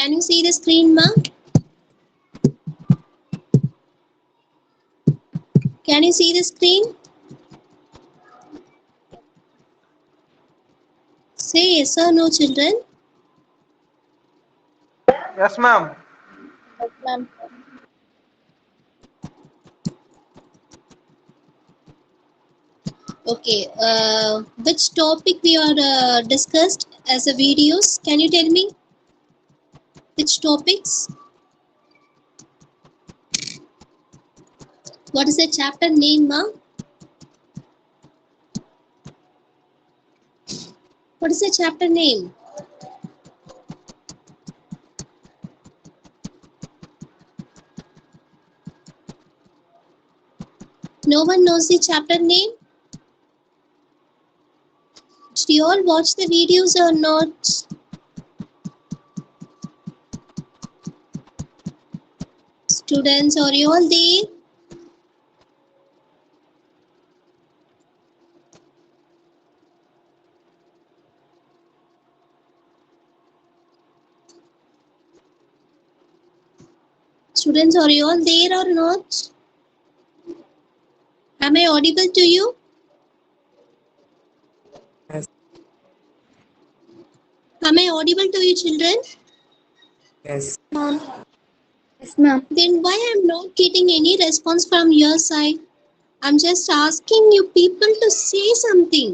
Can you see the screen, ma? Can you see the screen? Say yes or no, children. Yes, ma'am. Yes, ma'am. Okay. Which topic we are discussed as a videos? Can you tell me which topics? What is the chapter name, ma? What is the chapter name? No one knows the chapter name? Did you all watch the videos or not? Students, are you all there? Students, are you all there or not? Am I audible to you? Yes. Am I audible to you, children? Yes. Ma'am. Yes, ma'am. Then why I'm not getting any response from your side? I'm just asking you people to say something.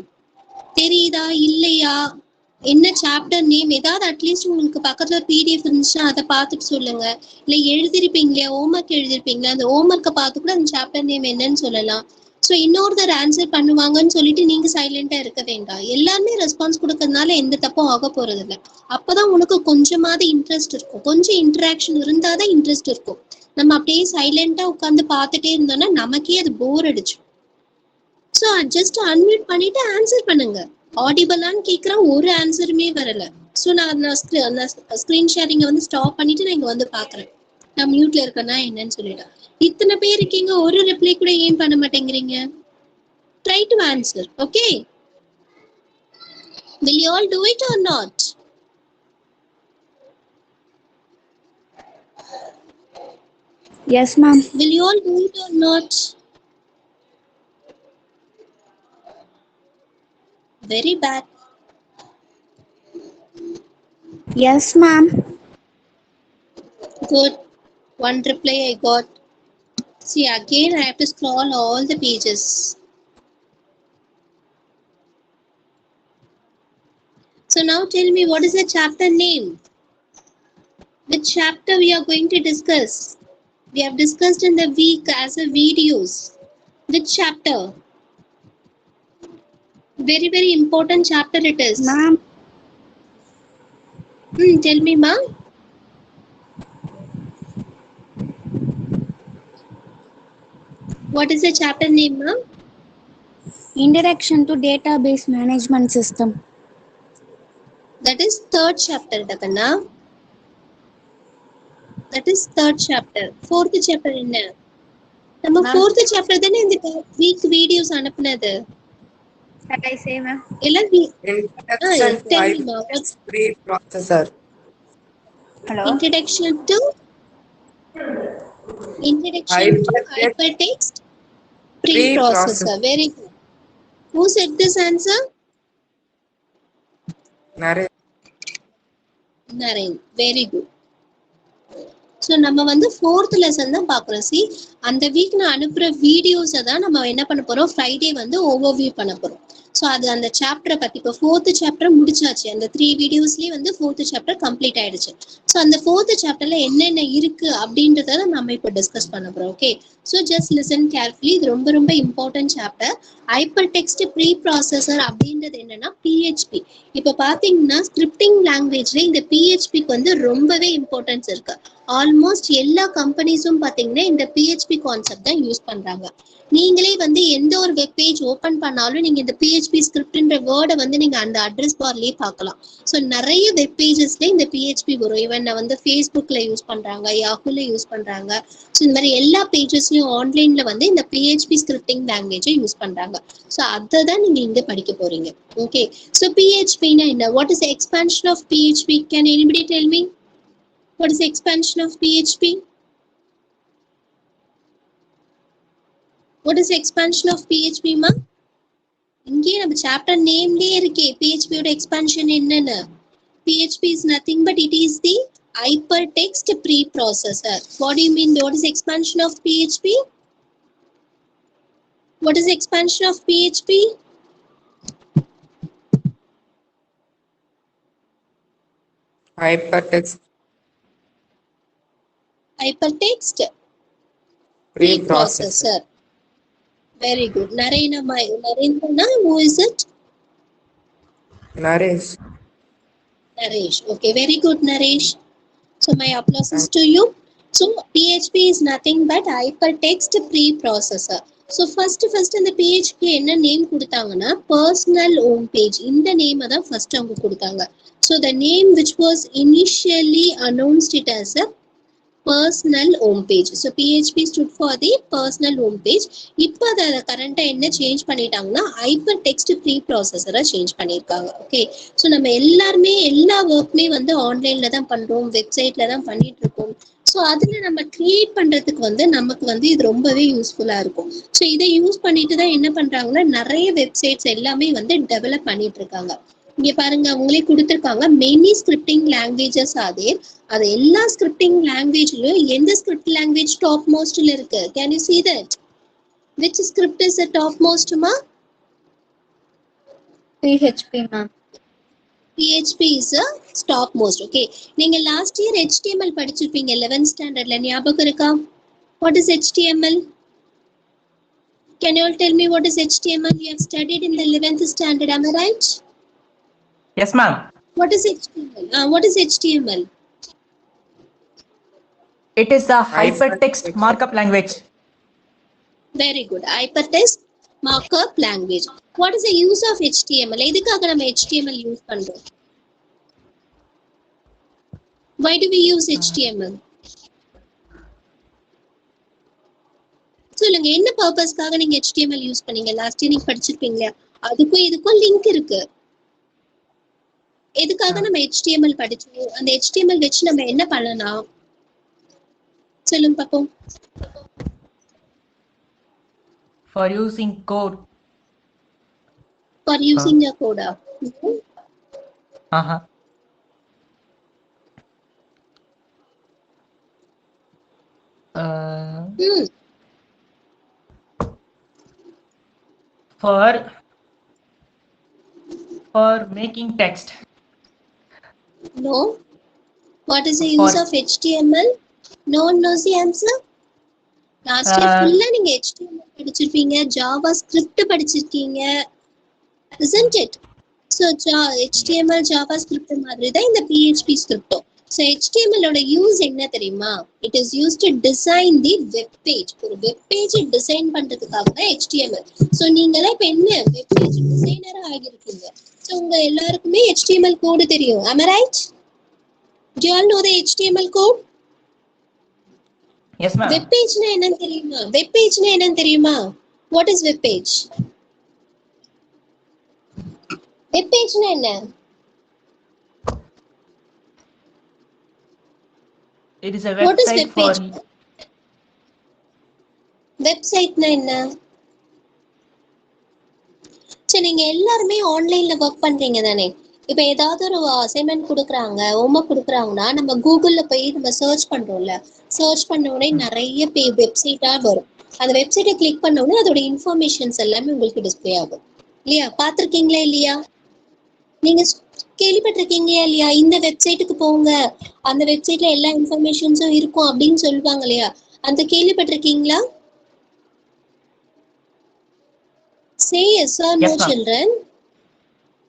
தெரியுதா இல்லையா என்ன chapter name ஏதாவது at least உங்களுக்கு பக்கத்துல ஒரு PDF இருந்துச்சுன்னா அதை பார்த்துட்டு சொல்லுங்க. இல்லை எழுதிருப்பீங்களா ஹோம்ஒர்க் எழுதிருப்பீங்களா அந்த ஹோம்ஒர்க்கை பார்த்து கூட அந்த சாப்டர் நேம் என்னன்னு சொல்லலாம். ஸோ இன்னொருத்தர் ஆன்சர் பண்ணுவாங்கன்னு சொல்லிட்டு நீங்க சைலண்டா இருக்க வேண்டாம். எல்லாருமே ரெஸ்பான்ஸ் கொடுக்கறதுனால எந்த தப்பும் ஆக போறது இல்லை. அப்பதான் உனக்கு கொஞ்சமாவது இன்ட்ரெஸ்ட் இருக்கும். கொஞ்சம் இன்ட்ராக்ஷன் இருந்தாதான் இன்ட்ரெஸ்ட் இருக்கும். நம்ம அப்படியே சைலண்டா உட்காந்து பார்த்துட்டே இருந்தோம்னா நமக்கே அது போர் அடிச்சு. ஸோ ஜஸ்ட் அன்மியூட் பண்ணிட்டு ஆன்சர் பண்ணுங்க. ஆடிபிளான்னு கேட்குறேன், ஒரு ஆன்சருமே வரல. ஸோ நான் ஸ்க்ரீன் ஷேரிங்கை வந்து ஸ்டாப் பண்ணிட்டு நான் இங்கே வந்து பார்க்குறேன். நான் மியூட்ல இருக்கேன்னா என்னன்னு சொல்லிட்டேன். இத்தனை பேர் இருக்கீங்க, ஒரு ரிப்ளை கூட ஏன் பண்ண மாட்டேங்கிறீங்க? Try to answer. Okay, will you all do it or not? Yes, ma'am. Will you all do it or not? Very bad. Yes, ma'am. Good. One reply I got. See, again I have to scroll all the pages. So now tell me, what is the chapter name? Which chapter we are going to discuss? We have discussed in the week as a videos. Which chapter? Very, very important chapter it is. Ma'am. Tell me, ma. What is the chapter name, ma? Introduction to Database Management System. That is third chapter, Dakanna. That is third chapter. Fourth chapter என்ன? நம்ம fourth chapter தானே இந்த week videos அனுப்புனது. That I say, ma'am. எல்லாம் Introduction to tell me, ma. hypertext preprocessor. Hello. Introduction to hypertext preprocessor. Very good. Who said this answer? Naren. Very good. So நம்ம வந்து fourth lesson தான் பார்க்குறோம். C, அந்த week நான் அனுப்புகிற வீடியோஸை தான் நம்ம என்ன பண்ண போகிறோம், ஃப்ரைடே வந்து ஓவர்வியூ பண்ண போகிறோம். ஸோ அது அந்த சாப்டரை பற்றி இப்போ ஃபோர்த்து சாப்டர் முடிச்சாச்சு. அந்த 3 வீடியோஸ்லேயே வந்து ஃபோர்த்து சாப்டர் கம்ப்ளீட் ஆயிடுச்சு. ஸோ அந்த ஃபோர்த்து சாப்டரில் என்னென்ன இருக்குது அப்படின்றத நம்ம இப்போ டிஸ்கஸ் பண்ண போகிறோம். Okay, so just listen carefully. இது ரொம்ப ரொம்ப important chapter. Hypertext preprocessor அப்படின்றது என்னன்னா பிஹெச்பி. இப்போ பார்த்தீங்கன்னா ஸ்கிரிப்டிங் லாங்குவேஜ்ல இந்த பிஹெச்பிக்கு வந்து ரொம்பவே இம்பார்ட்டன்ஸ் இருக்கு. ஆல்மோஸ்ட் எல்லா கம்பெனிஸும் பார்த்தீங்கன்னா இந்த பிஹெச்பி கான்செப்ட் தான் யூஸ் பண்றாங்க. நீங்களே வந்து எந்த ஒரு வெப் பேஜ் ஓப்பன் பண்ணாலும் நீங்க இந்த பிஹெச்பி ஸ்கிரிப்ட்ன்ற வேர்டை வந்து நீங்க அந்த அட்ரஸ் பார்லயே பார்க்கலாம். ஸோ நிறைய வெப் பேஜஸ்ல இந்த பிஹெச்பி வரும். ஈவன் வந்து ஃபேஸ்புக்ல யூஸ் பண்றாங்க, யாஹூல யூஸ் பண்றாங்க. ஸோ இந்த மாதிரி எல்லா பேஜஸ்லயும் ஆன்லைன்ல வந்து இந்த பிஹெச்பி ஸ்கிரிப்டிங் லாங்குவேஜை யூஸ் பண்றாங்க. ஸோ அதை தான் நீங்க இங்க படிக்க போறீங்க. ஓகே, ஸோ பிஹெச்பின்னா என்ன? What is expansion of PHP? Can anybody tell me? What is the expansion of PHP? What is the expansion of PHP, ma? இங்கே நம்ம சாப்டர் நேம்லயே இருக்கே PHP யோட எக்ஸ்பான்ஷன் என்னன்னு. PHP is nothing but it is the hypertext preprocessor. What do you mean? What is the expansion of PHP? What is the expansion of PHP? Hypertext preprocessor. Very good. Narendra, who is it? Naresh. Naresh. Okay, very good, Naresh. So my applauses to you. So PHP is nothing but hypertext preprocessor. So first இந்த PHP என்ன name கொடுத்தாங்கன்னா personal home page. இந்த name தான் first அவங்க கொடுத்தாங்க. So the name which was initially announced it as a personal home page. So PHP stood for the personal home page. இப்போ அதை கரண்டா என்ன சேஞ்ச் பண்ணிட்டாங்கன்னா ஹைப்பர் டெக்ஸ்ட் ப்ரீ ப்ராசஸரா சேஞ்ச் பண்ணியிருக்காங்க. Okay, so நம்ம எல்லாருமே எல்லா ஒர்க்குமே வந்து ஆன்லைன்ல தான் பண்றோம், வெப்சைட்ல தான் பண்ணிட்டு இருக்கோம். ஸோ அதுல நம்ம கிரியேட் பண்றதுக்கு வந்து நமக்கு வந்து இது ரொம்பவே யூஸ்ஃபுல்லா இருக்கும். ஸோ இதை யூஸ் பண்ணிட்டு தான் என்ன பண்றாங்கன்னா நிறைய வெப்சைட்ஸ் எல்லாமே வந்து டெவலப் பண்ணிட்டு இருக்காங்க. இங்க பாருங்க அவங்களே கொடுத்துருக்காங்க மெனி ஸ்கிரிப்டிங் லாங்குவேஜஸ் அதே. அது எல்லா ஸ்கிரிப்டிங் லாங்குவேஜ்லயும் எந்த ஸ்கிரிப்ட் லாங்குவேஜ் டாப் மோஸ்ட்ல இருக்கு? Can you see that? Which script is the top most, ma? PHP, ma'am. PHP is a top most. Okay, நீங்க லாஸ்ட் இயர் HTML படிச்சிருப்பீங்க 11th ஸ்டாண்டர்ட்ல, ஞாபகம் இருக்கா? What is HTML? Can you all tell me what is HTML? You have studied in the 11th standard, am I right? Yes, ma'am. What is HTML? What is HTML? It is the hypertext markup language. Very good. Hypertext markup language. What is the use of HTML? எதுக்காக நம்ம HTML use பண்றோம்? Why do we use HTML? சொல்லுங்க, என்ன பர்பஸ்க்காக நீங்க HTML use பண்ணீங்க? Last year நீங்க படிச்சிருப்பீங்களா? அதுக்கும் இதுக்கும் லிங்க் இருக்கு. எதுக்காக நம்ம HTML படிச்சோம்? அந்த HTML வச்சு நம்ம என்ன பண்ணலாம்? சொல்லுங்க பாப்போம். For using code. For using a code. For making text. No. What is the use of HTML? No one knows the answer. Last year full-ஆ நீங்க HTML படிச்சிருப்பீங்க, JavaScript படிச்சிருக்கீங்க, isn't it? So HTML JavaScript மாதிரி தான் இந்த PHP ஸ்கிரிப்டும். So HTML ஓட use என்ன தெரியுமா? It is used to design the web page. ஒரு web page டிசைன் பண்றதுக்காக தான் HTML. So நீங்களே இப்ப என்ன web page டிசைனரா ஆகிருக்கீங்க. So உங்க எல்லாருக்குமே HTML கோட் தெரியும். Am I right? Do you all know the HTML code? Yes, ma'am. Web page na என்னன்னு தெரியுமா? Web page na என்னன்னு தெரியுமா? What is web page? Web page na என்ன? It is a What is website web for page? Website na என்ன? சரி, நீங்க எல்லாருமே ஆன்லைன்ல ஒர்க் பண்றீங்க தானே? இப்ப ஏதாவது ஒரு அசைன்மெண்ட் கொடுக்குறாங்க, ஹோம்ஒர்க் கொடுக்குறாங்கன்னா நம்ம கூகுள்ல போய் நம்ம சர்ச் பண்றோம்ல, சர்ச் பண்ண உடனே நிறைய வெப்சைட்டா வரும். அந்த வெப்சைட்டை கிளிக் பண்ண உடனே அதோட இன்ஃபர்மேஷன்ஸ் எல்லாமே உங்களுக்கு டிஸ்பிளே ஆகும் இல்லையா? பாத்திருக்கீங்களா இல்லையா? நீங்க கேள்விப்பட்டிருக்கீங்களா இல்லையா? இந்த வெப்சைட்டுக்கு போங்க, அந்த வெப்சைட்ல எல்லா இன்ஃபர்மேஷன்ஸும் இருக்கும் அப்படின்னு சொல்லுவாங்க இல்லையா? அந்த கேள்விப்பட்டிருக்கீங்களா? Say yes or no, children.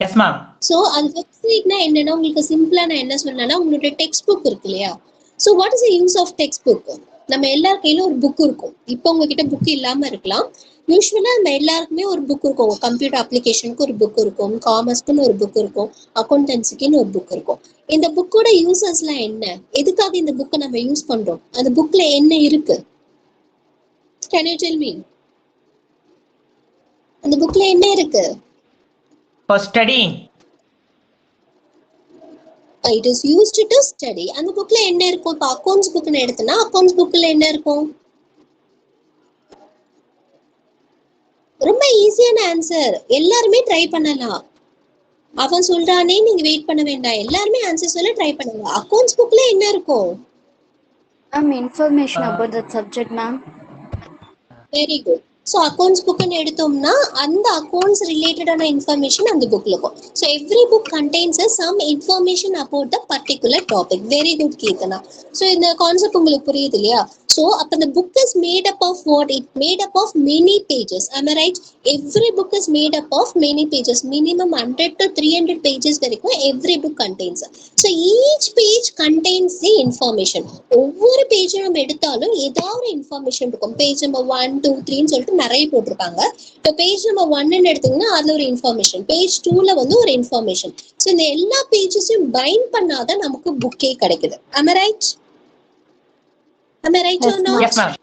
Yes, ma'am. So அந்த வெப்சைட்னா என்னன்னா, உங்களுக்கு சிம்பிளா நான் என்ன சொன்னேன்னா, உங்களோட டெக்ஸ்ட் புக் இருக்கு இல்லையா? So what is the use of text book? நம்ம எல்லார் கையில ஒரு புக் இருக்கும். இப்போ உங்ககிட்ட புக் இல்லாம இருக்கலாம். யூஸ்வலா நம்ம எல்லாருக்குமே ஒரு புக் இருக்கும். கம்ப்யூட்டர் அப்ளிகேஷனுக்கு ஒரு புக் இருக்கும், காமர்ஸ்க்குன்னு ஒரு புக் இருக்கும், அக்கௌண்டன்சிக்குன்னு ஒரு புக் இருக்கும். இந்த புக்கோட யூசஸ்லாம் என்ன? எதுக்காக இந்த புக்கை நம்ம யூஸ் பண்றோம்? அந்த புக்ல என்ன இருக்கு? Can you tell me? அந்த புக்ல என்ன இருக்கு? For studying. It is used to study. அந்த புக்ல என்ன இருக்கும்? இப்போ அக்கௌண்ட்ஸ் புக்னு எடுத்தனா அக்கௌண்ட்ஸ் புக்ல என்ன இருக்கும்? ரொம்ப ஈஸியான ஆன்சர், எல்லாருமே ட்ரை பண்ணலாம். அவன் சொல்றானே நீங்க வெயிட் பண்ண வேண்டாம், எல்லாருமே ஆன்சர் சொல்ல ட்ரை பண்ணுங்க. அக்கௌண்ட்ஸ் புக்ல என்ன இருக்கும்? Ma'am, information Uh, about that subject, ma'am. Very good. So accounts புக்னு எடுத்தோம்னா அந்த அக்கௌண்ட்ஸ் ரிலேட்டடான இன்ஃபர்மேஷன் அந்த புக்ல இருக்கும். So every book contains some information about the particular topic. Very good Keerthana. So இந்த கான்செப்ட் உங்களுக்கு புரியுது இல்லையா? ஸோ அப்போ the book is made up of what? It made up of many pages. Am I right? Every book is made up of many pages. Minimum 100 to 300 pages வரைக்கும் every book contains. So each page contains the information. ஒவ்வொரு பேஜும் நம்ம எடுத்தாலும் ஏதாவது ஒரு information இருக்கும். Page number 1, 2, 3ன்னு சொல்லிட்டு நிறைய போட்டிருப்பாங்க. இப்போ பேஜ் நம்பர் 1ன்னு எடுத்தீங்கன்னா அதுல ஒரு இன்ஃபர்மேஷன், பேஜ் 2ல வந்து ஒரு இன்ஃபர்மேஷன். ஸோ இந்த எல்லா பேஜஸையும் பைண்ட் பண்ணாதான் நமக்கு புக்கே கிடைக்குது. Am I right? Am I right or not? yes, ma'am.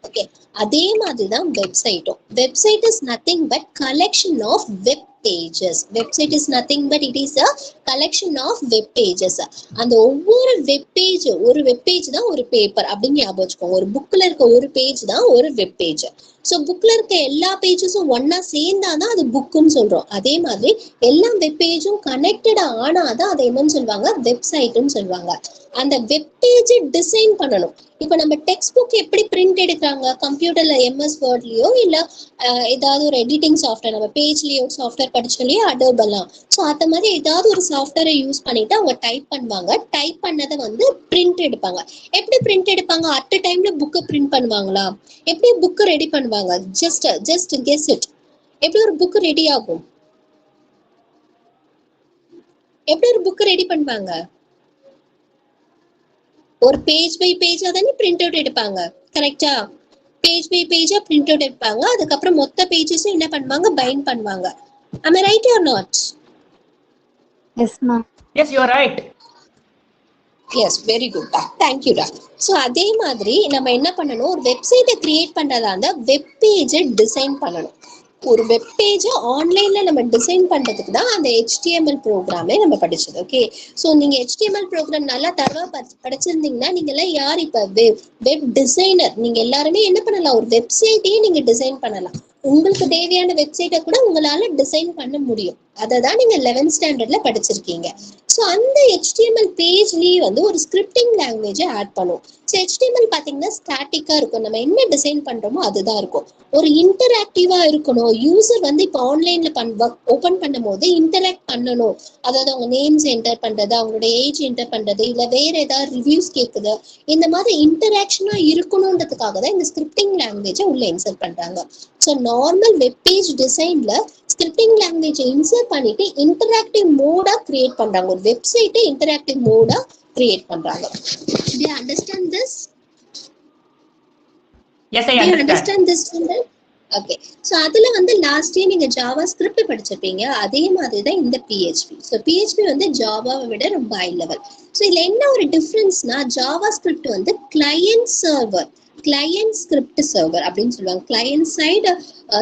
Okay. அதே மாதிரிதான் வெப்சைட்டும். Website is nothing but collection of web pages. Website is nothing but it is a collection of web pages. அந்த ஒவ்வொரு web page, ஒரு web page தான் ஒரு paper அப்படின்னு ஞாபகம் வச்சுக்கோங்க. ஒரு புக்ல இருக்க ஒரு பேஜ் தான் ஒரு வெப் பேஜ். ஸோ புக்ல இருக்க எல்லா பேஜஸும் ஒன்னா சேர்ந்தாதான் அது புக்குன்னு சொல்றோம். அதே மாதிரி எல்லா வெப் பேஜும் கனெக்டட் ஆனாதான் அதை என்னன்னு சொல்லுவாங்க? வெப்சைட்னு சொல்லுவாங்க. அந்த வெப் பேஜை டிசைன் பண்ணணும். இப்ப நம்ம டெக்ஸ்ட் புக் எப்படி பிரிண்ட் எடுக்கிறாங்க? கம்ப்யூட்டர்ல MS வேர்ட்லயோ இல்ல ஏதாவது ஒரு எடிட்டிங் சாஃப்ட்வேர், நம்ம பேஜ் லேஅவுட் சாஃப்ட்வேர் படிச்சோம்லையோ அடோப் எல்லாம். ஸோ அந்த மாதிரி ஏதாவது ஒரு சாஃப்ட்வேரை யூஸ் பண்ணிட்டு அவங்க டைப் பண்ணுவாங்க. டைப் பண்ணதை வந்து பிரிண்ட் எடுப்பாங்க. எப்படி பிரிண்ட் எடுப்பாங்க? அட் அ டைம்ல புக்கை பிரிண்ட் பண்ணுவாங்களா? எப்படி புக்கை ரெடி பண்ணுவாங்க? Just guess it. எப்படி ஒரு புக் ரெடி ஆகும்? எப்படி ஒரு புக் ரெடி பண்ணுவாங்க? ஒரு பேஜ் பை பேஜா தானே பிரிண்ட் அவுட் எடுப்பாங்க. கரெக்டா? பேஜ் பை பேஜா பிரிண்ட் அவுட் எடுப்பாங்க. அதுக்கப்புறம் மொத்த பேஜஸும் என்ன பண்ணுவாங்க? பைண்ட் பண்ணுவாங்க. Am I right or not? Yes, ma'am. Yes, you are right. Yes, very good. Thank you டா. ஸோ அதே மாதிரி நம்ம என்ன பண்ணணும்? ஒரு வெப்சைட்டை கிரியேட் பண்றதா இருந்தா வெப் பேஜை டிசைன் பண்ணணும். ஒரு வெப் பேஜை ஆன்லைன்ல நம்ம டிசைன் பண்றதுக்கு தான் அந்த HTML ப்ரோக்ராமே நம்ம படிச்சது. ஓகே. ஸோ நீங்க HTML ப்ரோக்ராம் நல்லா தரவா படிச்சிருந்தீங்கன்னா நீங்க எல்லாம் யார் இப்ப வெப் டிசைனர். நீங்க எல்லாருமே என்ன பண்ணலாம்? ஒரு வெப்சைட்டையே நீங்க டிசைன் பண்ணலாம். உங்களுக்கு தேவையான வெப்சைட்டை கூட உங்களால டிசைன் பண்ண முடியும். அதை தான் நீங்க 11th ஸ்டாண்டர்ட்ல படிச்சிருக்கீங்க. ஸோ அந்த HTML பேஜ்லயே வந்து ஒரு ஸ்கிரிப்டிங் லாங்குவேஜை ஆட் பண்ணும். ஸோ HTML பார்த்தீங்கன்னா ஸ்டாட்டிக்கா இருக்கும். நம்ம என்ன டிசைன் பண்றோமோ அதுதான் இருக்கும். ஒரு இன்டராக்டிவா இருக்கணும். யூசர் வந்து இப்போ ஆன்லைன்ல ஓபன் பண்ணும் போது இன்டராக்ட் பண்ணணும். அதாவது அவங்க நேம்ஸ் என்டர் பண்றது, அவங்களோட ஏஜ் என்டர் பண்றது, இல்ல வேற ஏதாவது ரிவ்யூஸ் கேட்குது, இந்த மாதிரி இன்டராக்ஷனா இருக்கணும்ன்றதுக்காக தான் இந்த ஸ்கிரிப்டிங் லாங்குவேஜை உள்ள இன்சர்ட் பண்றாங்க. ஸோ நார்மல் வெப் பேஜ் டிசைன்ல ஸ்கிரிப்டிங் லாங்குவேஜை இன்சர்ட் பண்ணிட்டு இன்டராக்டிவ் மோடா கிரியேட் பண்றாங்க. ஒரு வெப்சைட்டை இன்டராக்டிவ் மோடா கிரியேட் பண்றாங்க. Do you understand this? Yes, I Do you understand. understand this, children? Okay. So அதுல வந்து லாஸ்ட் இயர் நீங்க ஜாவா ஸ்கிரிப்ட் படிச்சிருப்பீங்க. அதே மாதிரி தான் இந்த PHP. ஸோ PHP வந்து ஜாவாவை விட ரொம்ப ஹை லெவல். ஸோ இதுல என்ன ஒரு டிஃபரன்ஸ்னா, ஜாவா ஸ்கிரிப்ட் வந்து client server, client script server அப்படின்னு சொல்லுவாங்க. கிளையன்ட் சைடு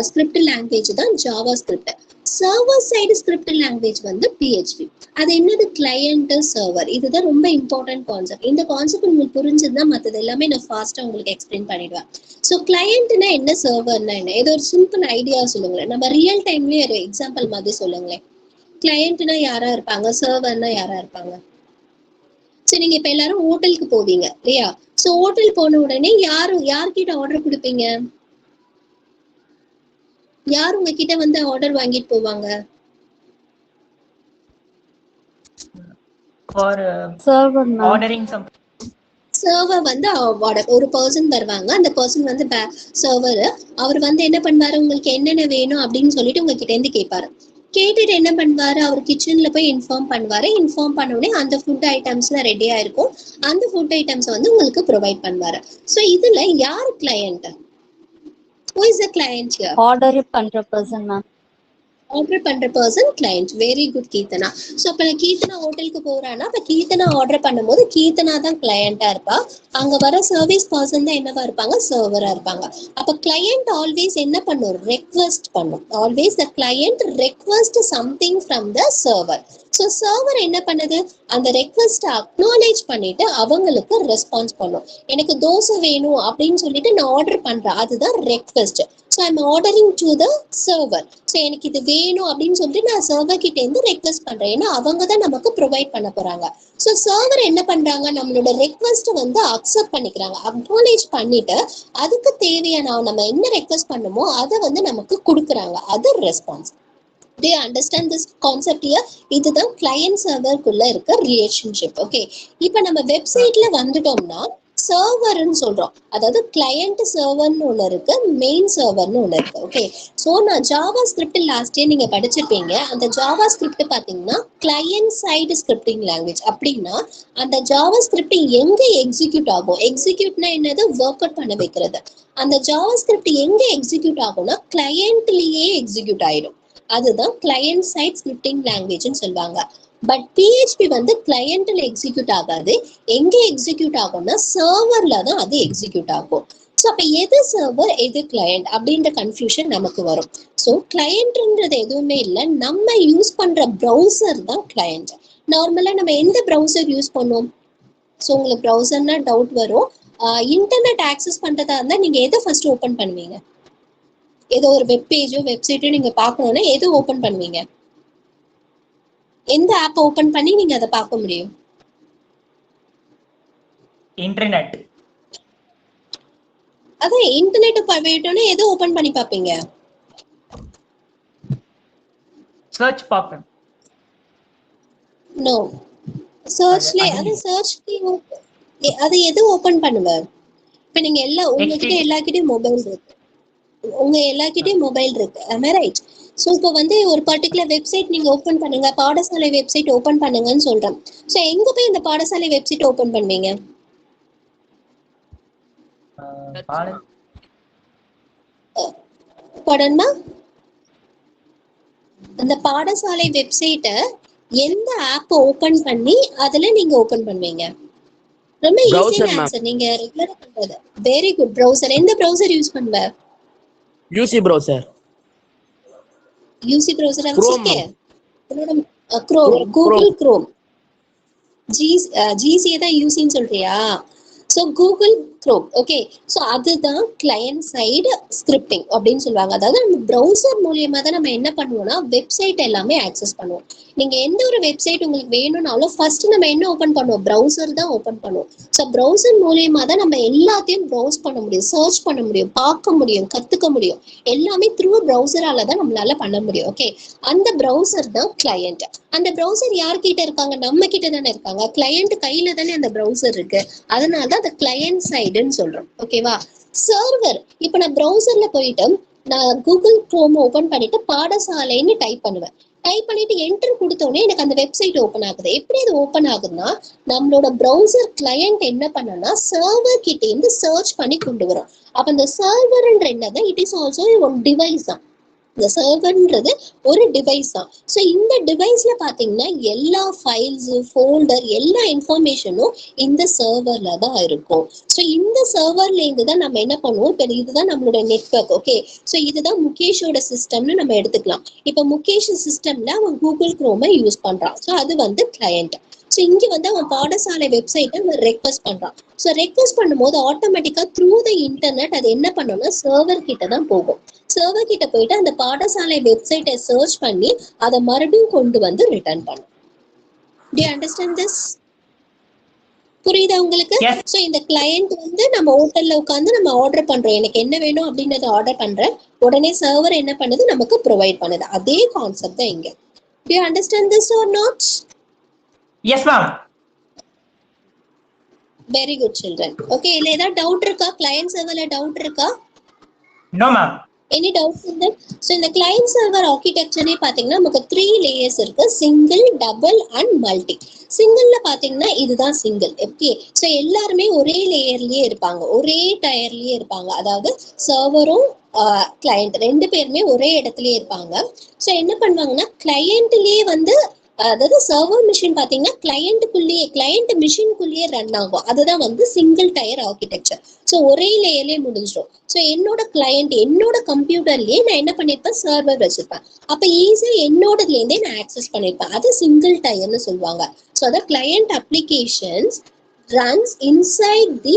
ஸ்கிரிப்ட் லாங்குவேஜ் தான் Java script. Server side script language வந்து PHP. அது என்னது? Client server. இதுதான் ரொம்ப இம்பார்ட்டன்ட் கான்செப்ட். இந்த கான்செப்ட் உங்களுக்கு புரிஞ்சதுன்னா மற்றது எல்லாமே நான் ஃபாஸ்டா உங்களுக்கு எக்ஸ்பிளைன் பண்ணிடுவேன். ஸோ கிளையண்ட்னா என்ன, சர்வர்னா என்ன? ஏதோ ஒரு சிம்பிள் ஐடியா சொல்லுங்களேன். நம்ம ரியல் டைம்லயே ஒரு எக்ஸாம்பிள் மாதிரி சொல்லுங்களேன். கிளையண்ட்னா யாரா இருப்பாங்க? சர்வர்னா யாரா இருப்பாங்க? சரி, நீங்க இப்ப எல்லாரும் ஹோட்டலுக்கு போவீங்க இல்லையா? சோ ஹோட்டல் போன உடனே யார்கிட்ட ஆர்டர் கொடுப்பீங்க? யார் உங்ககிட்ட வந்து ஆர்டர் வாங்கிட்டு போவாங்க? For Server, ma'am. ordering some. Server வந்து ஒரு பர்சன் வருவாங்க. அந்த பர்சன் வந்து சர்வர், அவர் வந்து என்ன பண்ணுவாரு? உங்களுக்கு என்னென்ன வேணும் அப்படின்னு சொல்லிட்டு உங்ககிட்ட இருந்து கேட்பாரு. கேட்டுட்டு என்ன பண்ணுவாரு? அவர் கிச்சன்ல போய் இன்ஃபார்ம் பண்ணுவாரு. இன்ஃபார்ம் பண்ண உடனே அந்த ஃபுட் ஐட்டம்ஸ்லாம் ரெடியா இருக்கும். அந்த ஃபுட் ஐட்டம்ஸ் வந்து உங்களுக்கு ப்ரொவைட் பண்ணுவாரு. ஸோ இதுல யார் client? Who is the client here? Order பண்ற person, ma'am. ஆர்டர் பண்ற person client. Very good Keerthana. So அப்ப கீர்த்தனா ஹோட்டலுக்கு போறான்னா அப்ப கீர்த்தனா ஆர்டர் பண்ணும்போது கீர்த்தனா தான் கிளையண்டா இருப்பா. அங்க வர சர்வீஸ் பர்சன் தான் என்னவா இருப்பாங்க? சர்வரா இருப்பாங்க. அப்ப கிளையண்ட் ஆல்வேஸ் என்ன பண்ணும்? ரெக்வெஸ்ட் பண்ணும். Always the client request something from the server. So server என்ன பண்ணுது, அந்த ரெக்வஸ்ட்டை அக்னாலேஜ் பண்ணிட்டு அவங்களுக்கு ரெஸ்பான்ஸ் பண்ணும். எனக்கு தோசை வேணும் அப்படின்னு சொல்லிட்டு நான் ஆர்டர் பண்றேன், அதுதான் request. So I'm ordering to the server. So எனக்கு இது வேணும் அப்படின்னு சொல்லிட்டு நான் சர்வர் கிட்ட இருந்து ரெக்வஸ்ட் பண்றேன், ஏன்னா அவங்க தான் நமக்கு ப்ரொவைட் பண்ண போறாங்க. ஸோ சர்வர் என்ன பண்றாங்க, நம்மளோட ரெக்வஸ்ட்டை வந்து அக்செப்ட் பண்ணிக்கிறாங்க, அக்னாலேஜ் பண்ணிட்டு அதுக்கு தேவையான நம்ம என்ன ரெக்வஸ்ட் பண்ணுமோ அதை வந்து நமக்கு கொடுக்குறாங்க, அது response. Do you understand this concept here? இதுதான் கிளையன்ட் சர்வருக்குள்ள இருக்க ரிலேஷன்ஷிப். ஓகே, இப்போ நம்ம வெப்சைட்ல வந்துட்டோம்னா சர்வர்னு சொல்றோம், அதாவது கிளையண்ட் சர்வர்னு ஒன்று இருக்கு, மெயின் சர்வர்னு ஒன்று இருக்கு. ஓகே, ஸோ நான் ஜாவா ஸ்கிரிப்ட் லாஸ்ட் இயர் நீங்க படிச்சிருப்பீங்க. அந்த ஜாவா ஸ்கிரிப்ட் பாத்தீங்கன்னா கிளையண்ட் சைடு ஸ்கிரிப்டிங் லாங்குவேஜ். அப்படின்னா அந்த ஜாவா ஸ்கிரிப்ட் எங்க எக்ஸிக்யூட் ஆகும், எக்ஸிக்யூட்னா என்னது, ஒர்க் அவுட் பண்ண வைக்கிறது. அந்த ஜாவா ஸ்கிரிப்ட் எங்க எக்ஸிக்யூட் ஆகும்னா கிளையண்ட்லயே எக்ஸிக்யூட் ஆயிடும், அதுதான் கிளையண்ட் சைட் ஸ்கிரிப்டிங் லாங்குவேஜ்னு சொல்லுவாங்க. பட் PHP வந்து கிளையண்ட்ல எக்ஸிக்யூட் ஆகாது, எங்க எக்ஸிக்யூட் ஆகும்னா சர்வர்ல தான் அது எக்ஸிக்யூட் ஆகும். ஸோ அப்ப எது சர்வர் எது கிளையண்ட் அப்படின்ற கன்ஃபியூஷன் நமக்கு வரும். ஸோ கிளையண்ட்ன்றது எதுவுமே இல்லை, நம்ம யூஸ் பண்ற ப்ரௌசர் தான் கிளையண்ட். நார்மலா நம்ம எந்த ப்ரௌசர் யூஸ் பண்ணுவோம், ஸோ உங்களுக்கு ப்ரௌசர்னா டவுட் வரும். இன்டர்நெட் ஆக்சஸ் பண்றதா இருந்தா நீங்க எதை ஃபர்ஸ்ட் ஓபன் பண்ணுவீங்க, ஏதோ ஒரு வெப் பேஜோ வெப்சைட்டோ நீங்க பார்க்கணும்னா எது ஓபன் பண்ணுவீங்க, எந்த ஆப் ஓபன் பண்ணி நீங்க அதை பார்க்க முடியும், Internet. அதான் இன்டர்நெட் போயிட்டோன்னா எது ஓபன் பண்ணி பார்ப்பீங்க, Search பார்ப்பேன். நோ, சர்ச்ல அது சர்ச்ல அது எது ஓபன் பண்ணுவ. இப்ப நீங்க உங்ககிட்ட எல்லார்கிட்டயும் மொபைல் இருக்கு, உங்க எல்லார்கிட்டயும் மொபைல் இருக்கு, am I right? ஸோ இப்போ வந்து ஒரு பர்டிகுலர் வெப்சைட் நீங்க ஓபன் பண்ணுங்க, பாடசாலை வெப்சைட் ஓபன் பண்ணுங்கன்னு சொல்றேன். ஸோ எங்க போய் இந்த பாடசாலை வெப்சைட் ஓபன் பண்ணுவீங்க, படமா அந்த பாடசாலை வெப்சைட்டை எந்த ஆப் ஓபன் பண்ணி அதுல நீங்க ஓபன் பண்ணுவீங்க, ரொம்ப ஈஸியான ஆன்சர், நீங்க ரெகுலரா பண்றது. Very good. ப்ரௌசர், எந்த ப்ரௌசர் யூஸ் பண்ணுவ, யூசி ப்ரௌசர். யூசி ப்ரௌசர் வச்சிருக்கே, குரோம், கூகுள் குரோம், ஜிசியை தான் யூசின்னு சொல்றியா, so Google chrome. Okay, so அதுதான் கிளையண்ட் சைடு ஸ்கிரிப்டிங் அப்படின்னு சொல்லுவாங்க. அதாவது நம்ம ப்ரௌசர் மூலியமா தான் நம்ம என்ன பண்ணுவோம்னா வெப்சைட் எல்லாமே ஆக்சஸ் பண்ணுவோம். நீங்க எந்த ஒரு வெப்சைட் உங்களுக்கு வேணும்னாலும் ஃபர்ஸ்ட் நம்ம என்ன ஓபன் பண்ணுவோம், ப்ரௌசர் தான் ஓபன் பண்ணுவோம். ஸோ ப்ரௌசர் மூலியமா தான் நம்ம எல்லாத்தையும் ப்ரௌஸ் பண்ண முடியும், சர்ச் பண்ண முடியும், பார்க்க முடியும், கத்துக்க முடியும், எல்லாமே த்ரூ ப்ரௌசரால தான் நம்மளால பண்ண முடியும். ஓகே, அந்த ப்ரௌசர் தான் கிளையண்ட். அந்த ப்ரௌசர் யார்கிட்ட இருக்காங்க, நம்ம கிட்ட தானே இருக்காங்க, கிளையண்ட் கையில தானே அந்த ப்ரௌசர் இருக்கு, அதனால தான் அந்த கிளையண்ட் சைடுன்னு சொல்றோம். ஓகேவா, சர்வர். இப்போ நான் ப்ரௌசர்ல போயிட்டு நான் கூகுள் குரோம் ஓபன் பண்ணிட்டு பாடசாலைன்னு டைப் பண்ணுவேன், டைப் பண்ணிட்டு என்டர் கொடுத்தோடனே எனக்கு அந்த வெப்சைட் ஓபன் ஆகுது. எப்படி அது ஓபன் ஆகுதுன்னா நம்மளோட ப்ரௌசர் கிளையண்ட் என்ன பண்ணனா சர்வர் கிட்ட இருந்து சர்ச் பண்ணி கொண்டு வரும். அப்ப இந்த சர்வர்ன்ற என்னதான், இட் இஸ் ஆல்சோ ஒரு டிவைஸ் தான். இந்த சர்வர்ன்றது ஒரு டிவைஸ் தான். ஸோ இந்த டிவைஸ்ல பாத்தீங்கன்னா எல்லா ஃபைல்ஸ், ஃபோல்டர், எல்லா இன்ஃபர்மேஷனும் இந்த சர்வர்ல தான் இருக்கும். ஸோ இந்த சர்வர்ல இருந்து தான் நம்ம என்ன பண்ணுவோம், இப்போ இதுதான் நம்மளோட நெட்வொர்க். ஓகே, ஸோ இதுதான் முகேஷோட சிஸ்டம்னு நம்ம எடுத்துக்கலாம். இப்போ முகேஷ் சிஸ்டம்ல அவன் கூகுள் குரோமை யூஸ் பண்றான், ஸோ அது வந்து கிளையண்ட். ஸோ இங்க வந்து அவன் பாடசாலை வெப்சைட்டை அவன் ரெக்வஸ்ட் பண்றான். ஸோ ரெக்வஸ்ட் பண்ணும்போது ஆட்டோமேட்டிக்கா த்ரூ த இன்டர்நெட் அது என்ன பண்ணணும்னா சர்வர் கிட்ட தான் போகும். சர்வர் கிட்ட போயிட்டு அந்த பாடசாலை வெப்சைட்டை சர்ச் பண்ணி அதை மறுபடியும் கொண்டு வந்து ரிட்டர்ன் பண்ணும். Do you understand this? புரியுதா உங்களுக்கு? ஸோ இந்த கிளையண்ட் வந்து நம்ம ஹோட்டல்ல உட்காந்து நம்ம ஆர்டர் பண்றோம், எனக்கு என்ன வேணும் அப்படின்றத ஆர்டர் பண்றேன், உடனே சர்வர் என்ன பண்ணுது, நமக்கு ப்ரொவைட் பண்ணுது. அதே கான்செப்ட் தான் இங்க. Do you understand this or not? Yes, ma'am. Very good, children. Okay, இல்ல ஏதாவது டவுட் இருக்கா, கிளையண்ட் சர்வர்ல டவுட் இருக்கா? No, ma'am. Any doubts in that? So இந்த client server architecture பாத்தீங்கன்னா நமக்கு 3 layers இருக்கு, சிங்கிள், டபுள் அண்ட் மல்டி. சிங்கிள்ல பாத்தீங்கன்னா இதுதான் சிங்கிள். ஓகே, ஸோ எல்லாருமே ஒரே லேயர்லயே இருப்பாங்க, ஒரே டயர்லயே இருப்பாங்க, அதாவது சர்வரும் கிளையண்ட் ரெண்டு பேருமே ஒரே இடத்துலயே இருப்பாங்க. ஸோ என்ன பண்ணுவாங்கன்னா கிளையண்ட்லயே வந்து அதாவது சர்வர் மிஷின் பாத்தீங்கன்னா கிளையண்ட் மிஷின்குள்ளேயே ரன் ஆகும். அதுதான் வந்து சிங்கிள் டயர் ஆர்கிடெக்சர். ஸோ ஒரே லேயர்லயே முடிஞ்சிடும். ஸோ என்னோட கம்ப்யூட்டர்லயே நான் என்ன பண்ணிருப்பேன், சர்வர் வச்சிருப்பேன். அப்ப ஈஸியா என்னோடதுல இருந்தே நான் ஆக்சஸ் பண்ணிருப்பேன். அது சிங்கிள் டயர்னு சொல்லுவாங்க. ஸோ அதான் client applications runs inside the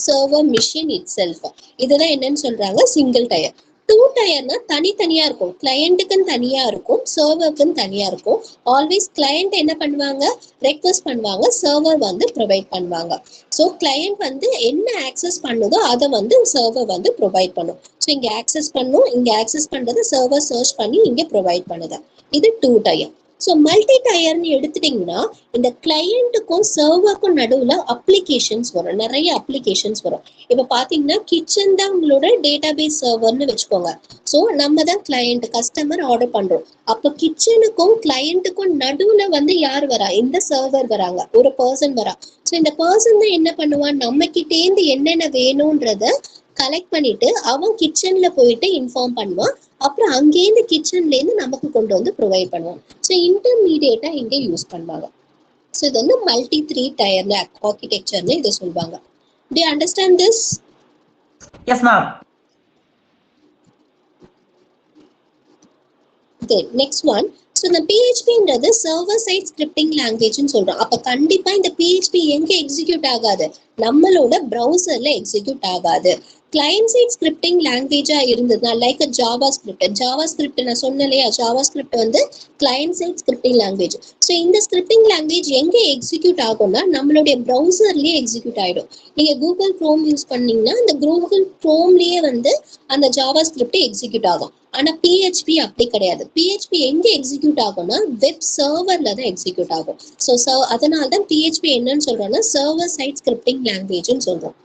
server machine itself. இதுதான் என்னன்னு சொல்றாங்க சிங்கிள் டயர். டூ டயர்னா தனித்தனியா இருக்கும். கிளையண்ட்டுக்குன்னு தனியா இருக்கும், சர்வருக்குன்னு தனியா இருக்கும். ஆல்வேஸ் கிளையண்ட் என்ன பண்ணுவாங்க, ரெக்வஸ்ட் பண்ணுவாங்க, சர்வர் வந்து ப்ரொவைட் பண்ணுவாங்க. ஸோ கிளையண்ட் வந்து என்ன ஆக்சஸ் பண்ணுதோ அதை வந்து சர்வர் வந்து ப்ரொவைட் பண்ணும். ஸோ இங்க ஆக்சஸ் பண்ணும், இங்க ஆக்சஸ் பண்றது சர்வர் சர்ச் பண்ணி இங்க ப்ரொவைட் பண்ணுது. இது டூ டயர். ஸோ மல்டி டயர்னு எடுத்துட்டீங்கன்னா இந்த கிளையண்ட்டுக்கும் சர்வருக்கும் நடுவுல அப்ளிகேஷன்ஸ் வரும், நிறைய அப்ளிகேஷன்ஸ் வரும். இப்ப பாத்தீங்கன்னா கிச்சன் தான் உங்களோட டேட்டாபேஸ் சர்வர்னு வச்சுக்கோங்க. ஸோ நம்ம தான் கிளையண்ட், கஸ்டமர் ஆர்டர் பண்றோம். அப்போ கிச்சனுக்கும் கிளையண்ட்டுக்கும் நடுவுல வந்து யார் வரா, இந்த சர்வர் வராங்க, ஒரு பர்சன் வரா. ஸோ இந்த பர்சன் தான் என்ன பண்ணுவான், நம்ம கிட்டேந்து என்னென்ன வேணும்ன்றத கலெக்ட் பண்ணிட்டு அவன் கிச்சன்ல போயிட்டு இன்ஃபார்ம் பண்ணுவான். அப்புறம் அங்கேருந்து கிச்சன்ல இருந்து நமக்கு கொண்டு வந்து ப்ரொவைட் பண்ணுவான். ஸோ இன்டர்மீடியேட்டா இங்க யூஸ் பண்ணுவாங்க. ஸோ இது வந்து மல்டி 3 டயர்ல ஆர்கிடெக்சர்னு இதை சொல்லுவாங்க. Do you understand this? Yes, ma'am. Good. Next one. So இந்த PHPன்றது சர்வர் சைட் ஸ்கிரிப்டிங் லாங்குவேஜ்னு சொல்றோம். அப்ப கண்டிப்பா இந்த PHP எங்க எக்ஸிக்யூட் ஆகாது, நம்மளோட ப்ரௌசர்ல எக்ஸிக்யூட் ஆகாது. கிளையன்ட் சைட் ஸ்கிரிப்டிங் லாங்குவேஜா இருந்ததுன்னா லைக் ஜாவா ஸ்கிரிப்ட் நான் சொன்னேன் இல்லையா, ஜாவா ஸ்கிரிப்ட் வந்து client side scripting language. So இந்த ஸ்கிரிப்டிங் லாங்குவேஜ் எங்க எக்ஸிக்யூட் ஆகும்னா நம்மளுடைய ப்ரௌசர்லயே எக்ஸிக்யூட் ஆயிடும். நீங்க கூகுள் குரோம் யூஸ் பண்ணீங்கன்னா அந்த கூகுள் குரோம்லயே வந்து அந்த ஜாவா ஸ்கிரிப்ட் எக்ஸிக்யூட் ஆகும். ஆனா PHP அப்படி கிடையாது. PHP எங்க எக்ஸிக்யூட் ஆகும்னா வெப் சர்வர்ல தான் எக்ஸிக்யூட் ஆகும். ஸோ அதனால்தான் PHP என்னன்னு சொல்றோம்னா சர்வர் சைட் ஸ்கிரிப்டிங் லாங்குவேஜ்னு சொல்றோம்.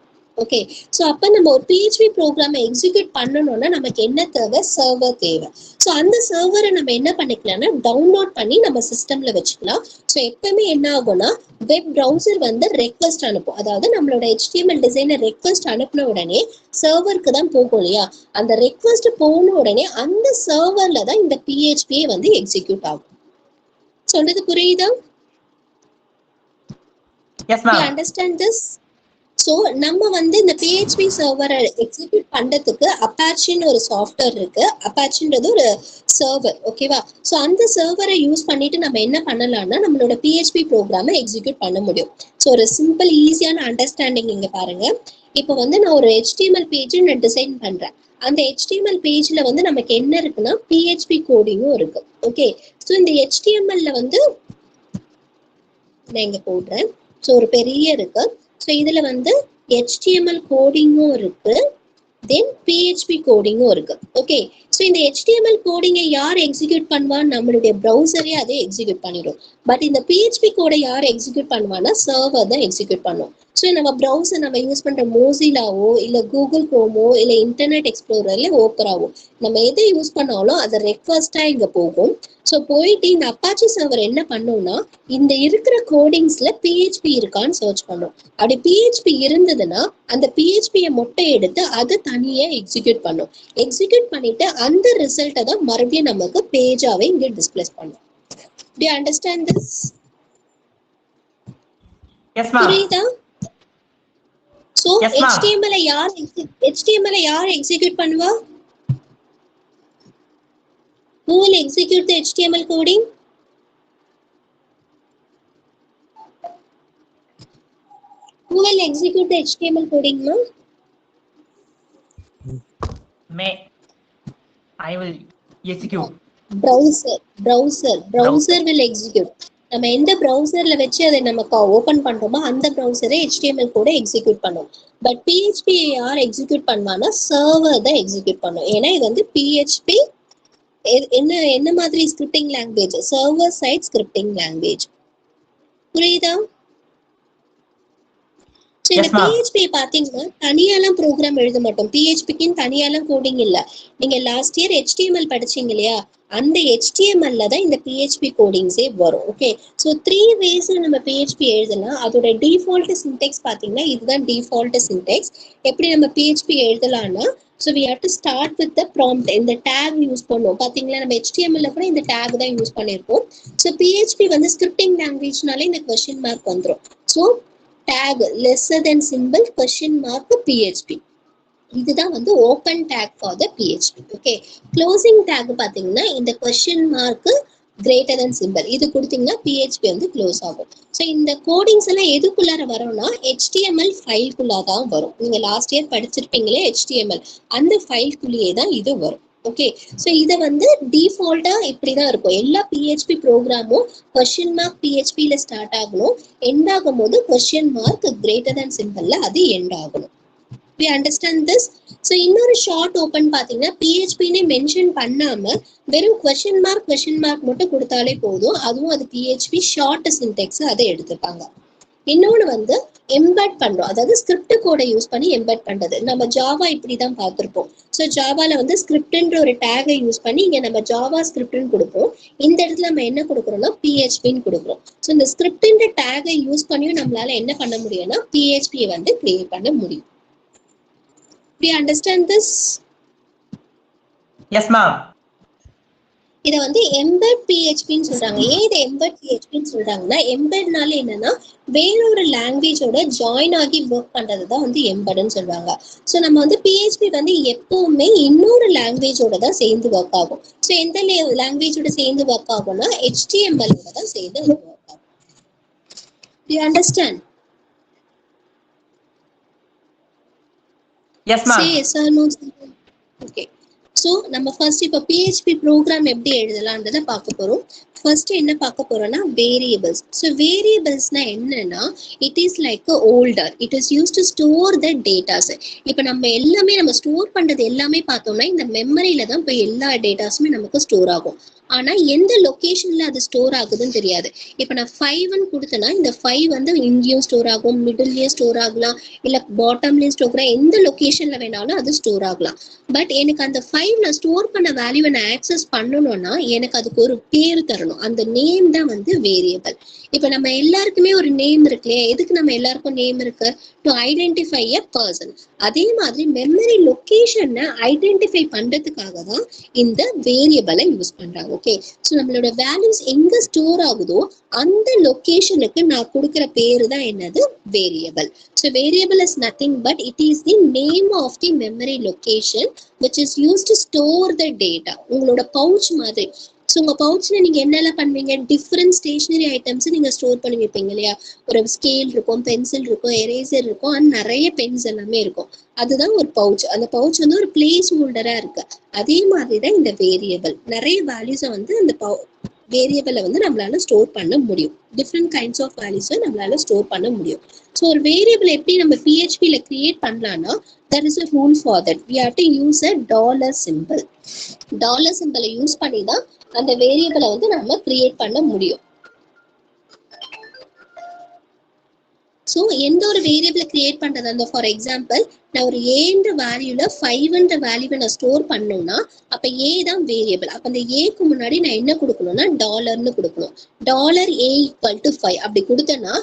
ஓகே, ஸோ அப்ப நம்ம ஒரு PHP ப்ரோக்ராமை எக்ஸிக்யூட் பண்ணணும்னா நமக்கு என்ன தேவை, சர்வர் தேவை. ஸோ அந்த சர்வரை நம்ம என்ன பண்ணிக்கலாம்னா டவுன்லோட் பண்ணி நம்ம சிஸ்டம்ல வச்சுக்கலாம். ஸோ எப்பவுமே என்ன ஆகும்னா வெப் ப்ரௌசர் வந்து ரெக்வஸ்ட் அனுப்பும். அதாவது நம்மளோட HTML டிசைனர் ரெக்வஸ்ட் அனுப்பின உடனே சர்வருக்கு தான் போகும் இல்லையா, அந்த ரெக்வஸ்ட் போன உடனே அந்த சர்வர்ல தான் இந்த PHP வந்து எக்ஸிக்யூட் ஆகும். சொல்றது புரியுதா? Yes, ma'am. You understand this? So நம்ம வந்து இந்த PHP சர்வரை எக்ஸிக்யூட் பண்றதுக்கு அப்பாச்சின்னு ஒரு சாஃப்ட்வேர் இருக்கு. அப்பாச்சின்றது ஒரு சர்வர், ஓகேவா? ஸோ அந்த சர்வரை யூஸ் பண்ணிட்டு நம்ம என்ன பண்ணலாம்னா நம்மளோட PHP ப்ரோக்ராமை எக்ஸிக்யூட் பண்ண முடியும். ஸோ ஒரு சிம்பிள் ஈஸியான அண்டர்ஸ்டாண்டிங் இங்க பாருங்க. இப்போ வந்து நான் ஒரு HTML பேஜ் நான் டிசைன் பண்றேன். அந்த HTML பேஜ்ல வந்து நமக்கு என்ன இருக்குன்னா PHP கோடிங்கும் இருக்கு. ஓகே, ஸோ இந்த HTML வந்து நான் இங்க போடுறேன். ஸோ ஒரு பெரிய இருக்கு. ஸோ இதுல வந்து HTML கோடிங்கும் இருக்கு, தென் PHP கோடிங்கும் இருக்கு. ஓகே, ஸோ இந்த HTML கோடிங்கை யார் எக்ஸிக்யூட் பண்ணுவா, நம்மளுடைய ப்ரௌசரே அதை எக்ஸிக்யூட் பண்ணிடும். பட் இந்த PHP கோடை யார் எக்ஸிக்யூட் பண்ணுவான்னா சர்வர் தான் எக்ஸிக்யூட் பண்ணும். ஸோ நம்ம ப்ரௌசர் நம்ம யூஸ் பண்ற மோசிலாவோ இல்ல கூகுள் குரோமோ இல்ல இன்டர்நெட் எக்ஸ்ப்ளோரர்ல ஓப்பராவோ நம்ம எதை யூஸ் பண்ணாலும் அது ரெக்வஸ்டா இங்க போகும். ஸோ போயிட்டு இந்த அப்பாச்சி சர்வர் என்ன பண்ணும்னா இந்த இருக்கிற கோடிங்ஸ்ல PHP இருக்கான்னு சர்ச் பண்ணும். அப்படி PHP இருந்ததுன்னா அந்த PHP-யை மொட்டை எடுத்து அதை தனியா எக்ஸிக்யூட் பண்ணும். எக்ஸிக்யூட் பண்ணிட்டு அந்த ரிசல்ட்டை தான் மறுபடியும் நமக்கு பேஜாவே இங்க டிஸ்பிளே பண்ணும். Do you understand this? Yes, ma'am. புரியுதா? So Yes, ma'am. HTML யார் எக்ஸிக்யூட் பண்ணுவா? Who will execute the HTML coding? Who will execute the HTML coding, ma? I will execute. Browser will execute. நம்ம எந்த ப்ரௌசர்ல வச்சு அதை நமக்கு open பண்றோமோ அந்த ப்ரௌசரை HTML கூட எக்ஸிக்யூட் பண்ணும். பட் PHP யார் எக்ஸிக்யூட் பண்ணுவான்னா சர்வர் தான் எக்ஸிக்யூட் பண்ணும். ஏன்னா இது வந்து PHP என்ன மாதிரி scripting language, server side scripting language. புரியுதா? ஸோ இந்த Yes, ma'am. PHP பாத்தீங்கன்னா தனியாலாம் ப்ரோக்ராம் எழுத மாட்டோம். PHPக்குன்னு தனியாலாம் கோடிங் இல்ல. நீங்க லாஸ்ட் இயர் HTML படிச்சீங்க இல்லையா, அந்த HTML தான் இந்த PHP கோடிங்ஸே வரும். ஓகே, ஸோ 3 வேஸ்ல நம்ம PHP எழுதலாம். அதோட டிஃபால்ட் சின்டெக்ஸ் பாத்தீங்கன்னா இதுதான் டிஃபால்ட் சின்டெக்ஸ். எப்படி நம்ம PHP எழுதலாம்னா, so we have to start with the prompt. இந்த டேக் யூஸ் பண்ணுவோம் பாத்தீங்களா, நம்ம HTML கூட இந்த டேக் தான் யூஸ் பண்ணியிருப்போம். ஸோ PHP வந்து ஸ்கிரிப்டிங் லாங்குவேஜ்னாலே இந்த கொஸ்டின் மார்க் வந்துடும். So tag lesser than symbol question mark PHP. இதுதான் வந்து open take for the PHP. Okay, closing take பாத்தீங்கன்னா இந்த question mark greater than symbol இது கொடுத்தீங்கன்னா PHP வந்து க்ளோஸ் ஆகும். ஸோ இந்த கோடிங்ஸ் எல்லாம் எதுக்குள்ளார வரும்னா HTML ஃபைல்குள்ளா தான் வரும். நீங்க லாஸ்ட் இயர் படிச்சிருப்பீங்களே HTML, அந்த ஃபைல்குள்ளேயே தான் இது வரும். ஓகே, ஸோ இதை வந்து டிஃபால்ட்டா இப்படிதான் இருக்கும். எல்லா PHP ப்ரோக்ராமும் கொஸ்டின் மார்க் PHPல ஸ்டார்ட் ஆகணும், எண்ட் ஆகும் போது கொஸ்டின் மார்க் greater than symbolல அது எண்ட் ஆகணும். We understand this? So இன்னொரு ஷார்ட் ஓபன் பாத்தீங்கன்னா PHPனே மென்ஷன் பண்ணாம வெறும் கொஸ்டின் மார்க் மட்டும் கொடுத்தாலே போதும். அதுவும் அது PHP ஷார்ட் சின்டெக்ஸ் அதை எடுத்துப்பாங்க. இன்னொன்று வந்து எம்பெட் பண்றோம், அதாவது ஸ்கிரிப்ட் கோடை யூஸ் பண்ணி எம்பெட் பண்றது. நம்ம ஜாவா இப்படிதான் பார்த்திருப்போம். ஸோ ஜாவால வந்து ஸ்கிரிப்ட்ன்ற ஒரு டேகை யூஸ் பண்ணி இங்க நம்ம ஜாவா ஸ்கிரிப்ட்னு கொடுப்போம். இந்த இடத்துல நம்ம என்ன கொடுக்குறோம்னா PHPன்னு கொடுக்குறோம். ஸோ இந்த ஸ்கிரிப்ட்ன்ற டேகை யூஸ் பண்ணியும் நம்மளால என்ன பண்ண முடியும்னா PHP வந்து கிரியேட் பண்ண முடியும். Do you understand this? Yes, ma'am. இதை வந்து எம்பெட் PHPன்னு சொல்றாங்க. ஏன் இதை எம்பெட் PHPன்னு சொல்றாங்கன்னா, எம்பெட்னால என்னன்னா வேறொரு லாங்குவேஜோட ஜாயின் ஆகி ஒர்க் பண்றது தான் வந்து எம்பெட்னு சொல்றாங்க. ஸோ நம்ம வந்து PHP வந்து எப்பவுமே இன்னொரு லாங்குவேஜோட தான் சேர்ந்து ஒர்க் ஆகும். ஸோ எந்த லாங்குவேஜோட சேர்ந்து ஒர்க் ஆகும்னா HTML ஓட தான் சேர்ந்து ஒர்க் ஆகும். Do you understand? Yes, ma'am. Say yes or no. Okay. So நம்ம ஃபர்ஸ்ட் இப்போ PHP ப்ரோக்ராம் எப்படி எழுதலான்றதை பார்க்க போறோம். ஃபர்ஸ்ட் என்ன பார்க்க போறோம்னா வேரியபிள்ஸ். ஸோ வேரியபிள்ஸ்னா என்னன்னா it is like older, it is use to store the datas. இப்போ நம்ம எல்லாமே நம்ம ஸ்டோர் பண்றது எல்லாமே பார்த்தோம்னா இந்த மெமரியில தான் இப்போ எல்லா டேட்டாஸுமே நமக்கு ஸ்டோர் ஆகும். ஆனா எந்த லொகேஷன்ல அது ஸ்டோர் ஆகுதுன்னு தெரியாது. இப்போ நான் 5ன்னு கொடுத்தேன்னா இந்த 5 வந்து இங்கேயும் ஸ்டோர் ஆகும், மிடில்லையும் ஸ்டோர் ஆகலாம், இல்ல பாட்டம்லயும் ஸ்டோர் ஆகலாம், எந்த லொகேஷன்ல வேணாலும் அது ஸ்டோர் ஆகலாம். பட் எனக்கு அந்த 5 நான் ஸ்டோர் பண்ண வேல்யூவை நான் ஆக்சஸ் பண்ணணும்னா எனக்கு அதுக்கு ஒரு பேர் தரணும். அந்த நேம் தான் வந்து வேரியபிள். இப்ப நம்ம எல்லாருக்குமே ஒரு நேம் இருக்கு இல்லையா, எதுக்கு நம்ம எல்லாருக்கும் நேம் இருக்கு? To identify a person. அதே மாதிரி மெமரி லொகேஷனை ஐடென்டிஃபை பண்றதுக்காக தான் இந்த வேரியபிளை யூஸ் பண்றாங்க. ஓகே, ஸோ நம்மளோட வேல்யூஸ் எங்க ஸ்டோர் ஆகுதோ அந்த லொகேஷனுக்கு நான் கொடுக்குற பேரு தான் என்னது variable. So variable is nothing but it is the name of the memory location which is used to store the data. உங்களோட பவுச் மாதிரி. ஸோ உங்க பவுச்ல நீங்க என்னெல்லாம் பண்ணுவீங்க, டிஃப்ரெண்ட் ஸ்டேஷனரி ஐட்டம்ஸ் நீங்க ஸ்டோர் பண்ணி வைப்பீங்க இல்லையா. ஒரு ஸ்கேல் இருக்கும், பென்சில் இருக்கும், எரேசர் இருக்கும், அண்ட் நிறைய பென்ஸ் எல்லாமே இருக்கும். அதுதான் ஒரு பவுச். அந்த பவுச் வந்து ஒரு பிளேஸ் ஹோல்டரா இருக்கு. அதே மாதிரிதான் இந்த வேரியபிள். நிறைய வேல்யூஸை வந்து அந்த வேரியபிளை வந்து நம்மளால ஸ்டோர் பண்ண முடியும். டிஃப்ரெண்ட் கைண்ட்ஸ் ஆஃப் வேல்யூஸை நம்மளால ஸ்டோர் பண்ண முடியும். ஸோ ஒரு வேரியபிள் எப்படி நம்ம PHPல கிரியேட் பண்ணலாம்னா there is a rule for that. We have to use a dollar symbol. Dollar சிம்பிளை யூஸ் பண்ணி தான் அந்த வேரியபிளை வந்து நம்ம கிரியேட் பண்ண முடியும். ஸோ எந்த ஒரு வேரியபிளை கிரியேட் பண்றது, அந்த ஃபார் எக்ஸாம்பிள் நான் ஒரு ஏன்ற வேல்யூல 5ன்ற வேல்யூவை நான் ஸ்டோர் பண்ணணும்னா அப்ப ஏ தான் வேரியபிள். அப்ப அந்த ஏக்கு முன்னாடி நான் என்ன கொடுக்கணும்னா டாலர்னு கொடுக்கணும். டாலர் A = 5 அப்படி கொடுத்தேன்னா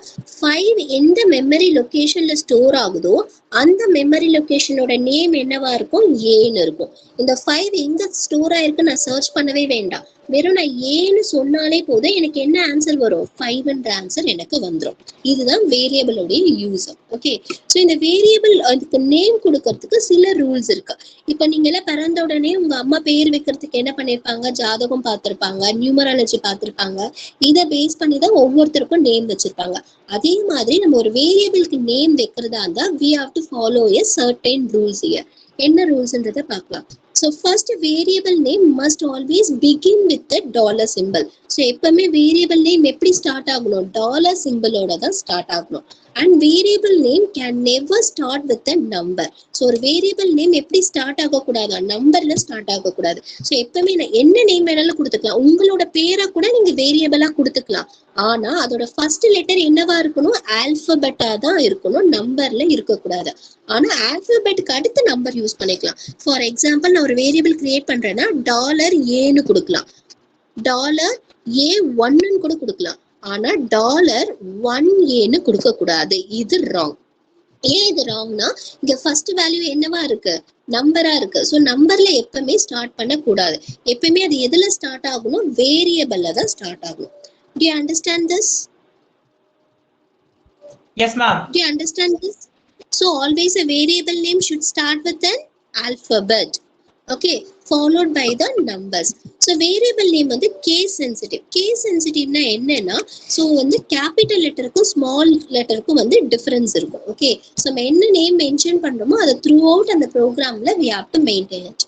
5 எந்த மெமரி லொகேஷன்ல ஸ்டோர் ஆகுதோ அந்த மெமரி லொகேஷனோட நேம் என்னவா இருக்கும், ஏன்னு இருக்கும். இந்த 5 எங்க ஸ்டோர் ஆயிருக்கு நான் சர்ச் பண்ணவே வேண்டாம். வெறும் நான் ஏன்னு சொன்னாலே போதும் எனக்கு என்ன ஆன்சர் வரும், 5ன்ற ஆன்சர் எனக்கு வந்துடும். இதுதான் வேரியபிளோடைய யூஸ். ஓகே, ஸோ இந்த வேரியபிள் அதுக்கு நேம் கொடுக்கறதுக்கு சில ரூல்ஸ் இருக்கு. இப்ப நீங்க எல்லாம் பிறந்த உடனே உங்க அம்மா பேர் வைக்கிறதுக்கு என்ன பண்ணிருப்பாங்க, ஜாதகம் பார்த்திருப்பாங்க, நியூமராலஜி பார்த்திருப்பாங்க. இதை பேஸ் பண்ணி தான் ஒவ்வொருத்தருக்கும் நேம் வச்சிருப்பாங்க. அதே மாதிரி நம்ம ஒரு வேரியபிளுக்கு நேம் வைக்கிறதா இருந்தா we have to follow a certain rules here. என்ன ரூல்ஸ்ன்றதை பார்க்கலாம். So first variable name must always begin with the dollar symbol. So எப்பவுமே வேரியபிள் நேம் எப்படி ஸ்டார்ட் ஆகணும், டாலர் சிம்பிளோட தான் ஸ்டார்ட் ஆகணும். And variable name can never start with a number. So ஒரு variable name எப்படி start ஆகக்கூடாது, நம்பர்ல ஸ்டார்ட் ஆகக்கூடாது. ஸோ எப்பவுமே என்ன நேம் வேணாலும் கொடுத்துக்கலாம், உங்களோட பேரை கூட நீங்க வேரியபிளா கொடுத்துக்கலாம். ஆனா அதோட ஃபர்ஸ்ட் லெட்டர் என்னவா இருக்கணும், ஆல்பபெட்டா தான் இருக்கணும், நம்பர்ல இருக்கக்கூடாது. ஆனா ஆல்பபெட்டுக்கு அடுத்து நம்பர் யூஸ் பண்ணிக்கலாம். ஃபார் எக்ஸாம்பிள் நான் ஒரு வேரியபிள் கிரியேட் பண்றேன்னா டாலர் ஏன்னு கொடுக்கலாம், டாலர் ஏ ஒன்னு கூட கொடுக்கலாம். ஆனா டாலர் ஒன் ஏன்னு கொடுக்க கூடாது, இது ராங். ஏன் இது ராங்னா, இங்க ஃபர்ஸ்ட் வேல்யூ என்னவா இருக்கு, நம்பரா இருக்கு. ஸோ நம்பர்ல எப்பவுமே ஸ்டார்ட் பண்ண கூடாது. எப்பவுமே அது எதுல ஸ்டார்ட் ஆகணும், வேரியபிள்ல தான் ஸ்டார்ட் ஆகணும். Do you understand this? Yes, ma'am. Do you understand this? So always a variable name should start with an alphabet. Okay, followed by the numbers. So variable name வந்து case sensitive. Case sensitive னா என்னன்னா, so வந்து capital letterக்கும் small letterக்கும் வந்து difference இருக்கும். Okay, so நம்ம என்ன name mention பண்றோமோ அதை throughout அந்த programல we have to maintain it.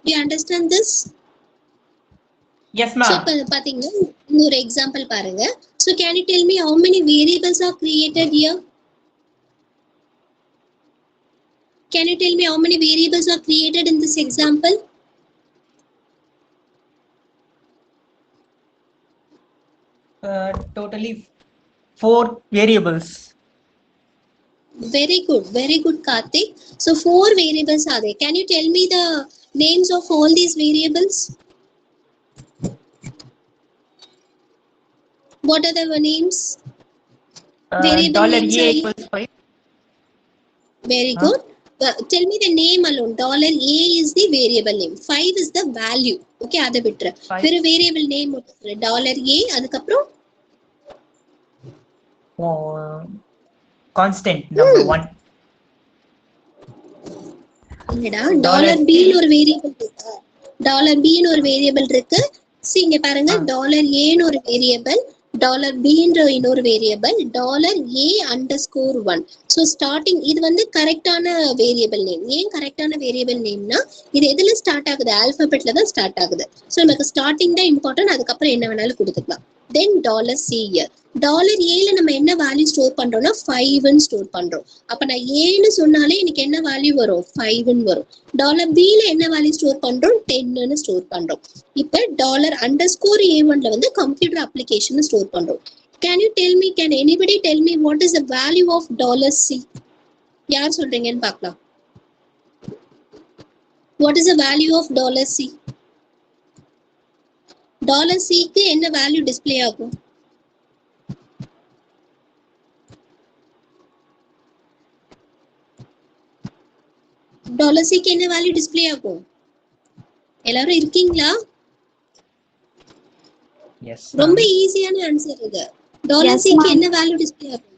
Do you understand this? Yes, So ma'am. இப்ப பாத்தீங்கன்னா இன்னொரு எக்ஸாம்பிள் பாருங்க. So can you tell me how many variables are created here? Can you tell me how many variables are created in this example? Totally 4 variables. Very good, Karthik. So 4 variables are there. Can you tell me the names of all these variables? What are the names? Variable Dollar names A are equals 5. very good. Tell me the name alone. Dollar A is the variable name. 5 is the value. Okay, அதை விட்டுற. Five. வேற variable name dollar A, அதுக்கப்புறம் Constant number 1. என்னடா Dollar dollar B. B ன்னு ஒரு variable இருக்கு. Dollar B ன்னு ஒரு வேரியபிள் இருக்கு. See இங்க பாருங்க, டாலர் A ன்னு ஒரு வேரியபிள், டாலர் B ன்ற இன்னொரு variable, dollar A underscore 1. So starting இது வந்து கரெக்டான வேரியபிள் நேம். ஏன் கரெக்டான வேரியபிள் நேம்னா, இது எதுல ஸ்டார்ட் ஆகுது, ஆல்பபெட்ல தான் ஸ்டார்ட் ஆகுது. ஸோ நமக்கு ஸ்டார்டிங் தான் இம்பார்ட்டன்ட், அதுக்கப்புறம் என்ன வேணாலும் கொடுத்துக்கலாம். தென் டாலர் C இயர், டாலர் ஏல நம்ம என்ன வேல்யூ ஸ்டோர் பண்றோம்னா 5ன்னு ஸ்டோர் பண்றோம். அப்ப நான் ஏன்னு சொன்னாலே எனக்கு என்ன வேல்யூ வரும், 5ன்னு வரும். டாலர் B ல என்ன வேல்யூ ஸ்டோர் பண்றோம், 10ன்னு ஸ்டோர் பண்றோம். இப்ப டாலர் அண்டர்ஸ்கோர் A1ல வந்து கம்ப்யூட்டர் அப்ளிகேஷன் ஸ்டோர் பண்றோம். Can you tell me, can anybody tell me what is the value of dollar C? யார் சொல்றீங்கன்னு பார்க்கலாம். What is the value of dollar C? Dollar C க்கு என்ன வேல்யூ டிஸ்ப்ளே ஆகும்? Dollar C க்கு என்ன value display ஆகும்? எல்லாரும் இருக்கீங்களா? Yes. ரொம்ப ஈஸியான ஆன்சர் இது. டாலர் C க்கு என்ன வேல்யூ டிஸ்ப்ளே ஆகும்?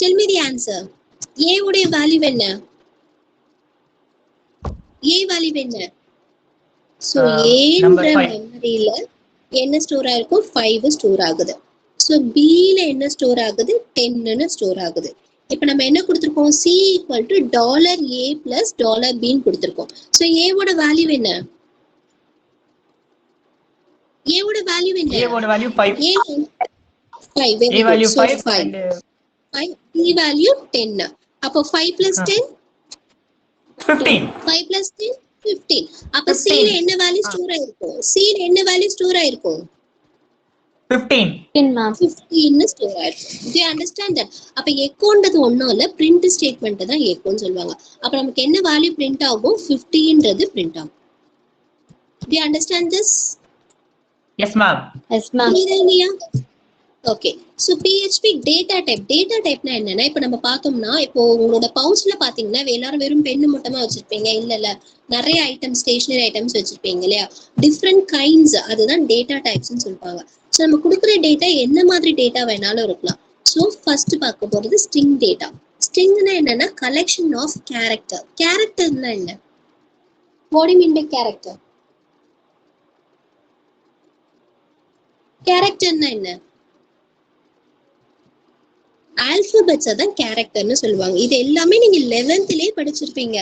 Tell me the answer. A உடைய வேல்யூ என்ன? A வேல்யூ என்ன? சோ A number ன்ற 5. மெமரியில என்ன ஸ்டோர் ஆயிருக்கும், 5 ஸ்டோர் ஆகுது. சோ B ல என்ன ஸ்டோர் ஆகுது, 10ன்னு ஸ்டோர் ஆகுது. இப்போ நம்ம என்ன கொடுத்திருக்கோம், C equal to dollar A plus dollar B ன்னு கொடுத்திருக்கோம். சோ A ஓட வேல்யூ என்ன? A ஓட வேல்யூ என்ன? A ஓட value 5. A 5, very A good. value So 5 5. and 5, B value 10. அப்போ 5 plus 10? 15. 5 plus 10? 15. அப்ப C ல என்ன வேல்யூ ஸ்டோர் ஆயிருக்கும்? C ல என்ன வேல்யூ ஸ்டோர் ஆயிருக்கும்? 15. 15 ma'am. 15 ஸ்டோர் ஆயிருக்கும். Do you understand that? அப்ப எக்கோன்றது ஒண்ணும் இல்ல, பிரிண்ட் ஸ்டேட்மெண்ட் தான் எக்கோன்னு சொல்லுவாங்க. அப்ப நமக்கு என்ன வேல்யூ பிரிண்ட் ஆகும், 15ன்றது பிரிண்ட் ஆகும். Do you understand this? Yes, ma'am. Yes ma'am. புரியுதா இல்லையா? Okay. So PHP data type. Data டைப்னா என்னன்னா, இப்போ நம்ம பார்த்தோம்னா, இப்போ உங்களோட பவுச்ல பாத்தீங்கன்னா எல்லாரும் வெறும் பென்னு மட்டுமா வச்சிருப்பீங்க, இல்ல நிறைய ஐட்டம், ஸ்டேஷனரி ஐட்டம்ஸ் வச்சிருப்பீங்க இல்லையா? டிஃப்ரெண்ட் கைண்ட்ஸ், அதுதான் டேட்டா டைப்ஸ்ன்னு சொல்லுவாங்க. ஸோ நம்ம கொடுக்குற டேட்டா என்ன மாதிரி டேட்டா வேணாலும் இருக்கலாம். ஸோ ஃபர்ஸ்ட் பார்க்க போறது ஸ்ட்ரிங் டேட்டா. ஸ்ட்ரிங்னா என்னன்னா கலெக்ஷன் ஆஃப் கேரக்டர். கேரக்டர்னா என்ன? What do you mean by character? கேரக்டர்னா என்ன? ஆல்பபெட்ஸை தான் கேரக்டர்னு சொல்லுவாங்க. இது எல்லாமே நீங்க 11th படிச்சிருப்பீங்க.